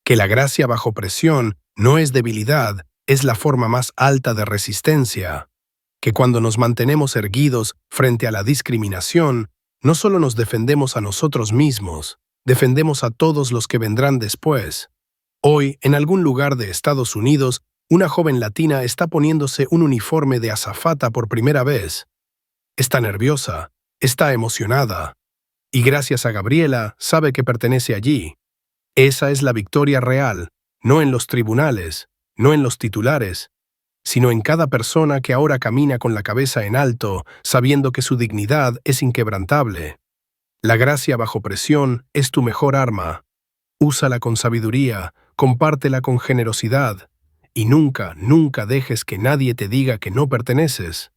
Speaker 1: Que la gracia bajo presión no es debilidad, es la forma más alta de resistencia. Que cuando nos mantenemos erguidos frente a la discriminación, no solo nos defendemos a nosotros mismos, defendemos a todos los que vendrán después. Hoy, en algún lugar de Estados Unidos, una joven latina está poniéndose un uniforme de azafata por primera vez. Está nerviosa, está emocionada. Y gracias a Gabriela, sabe que pertenece allí. Esa es la victoria real, no en los tribunales, no en los titulares, sino en cada persona que ahora camina con la cabeza en alto, sabiendo que su dignidad es inquebrantable. La gracia bajo presión es tu mejor arma. Úsala con sabiduría, compártela con generosidad, y nunca, nunca dejes que nadie te diga que no perteneces.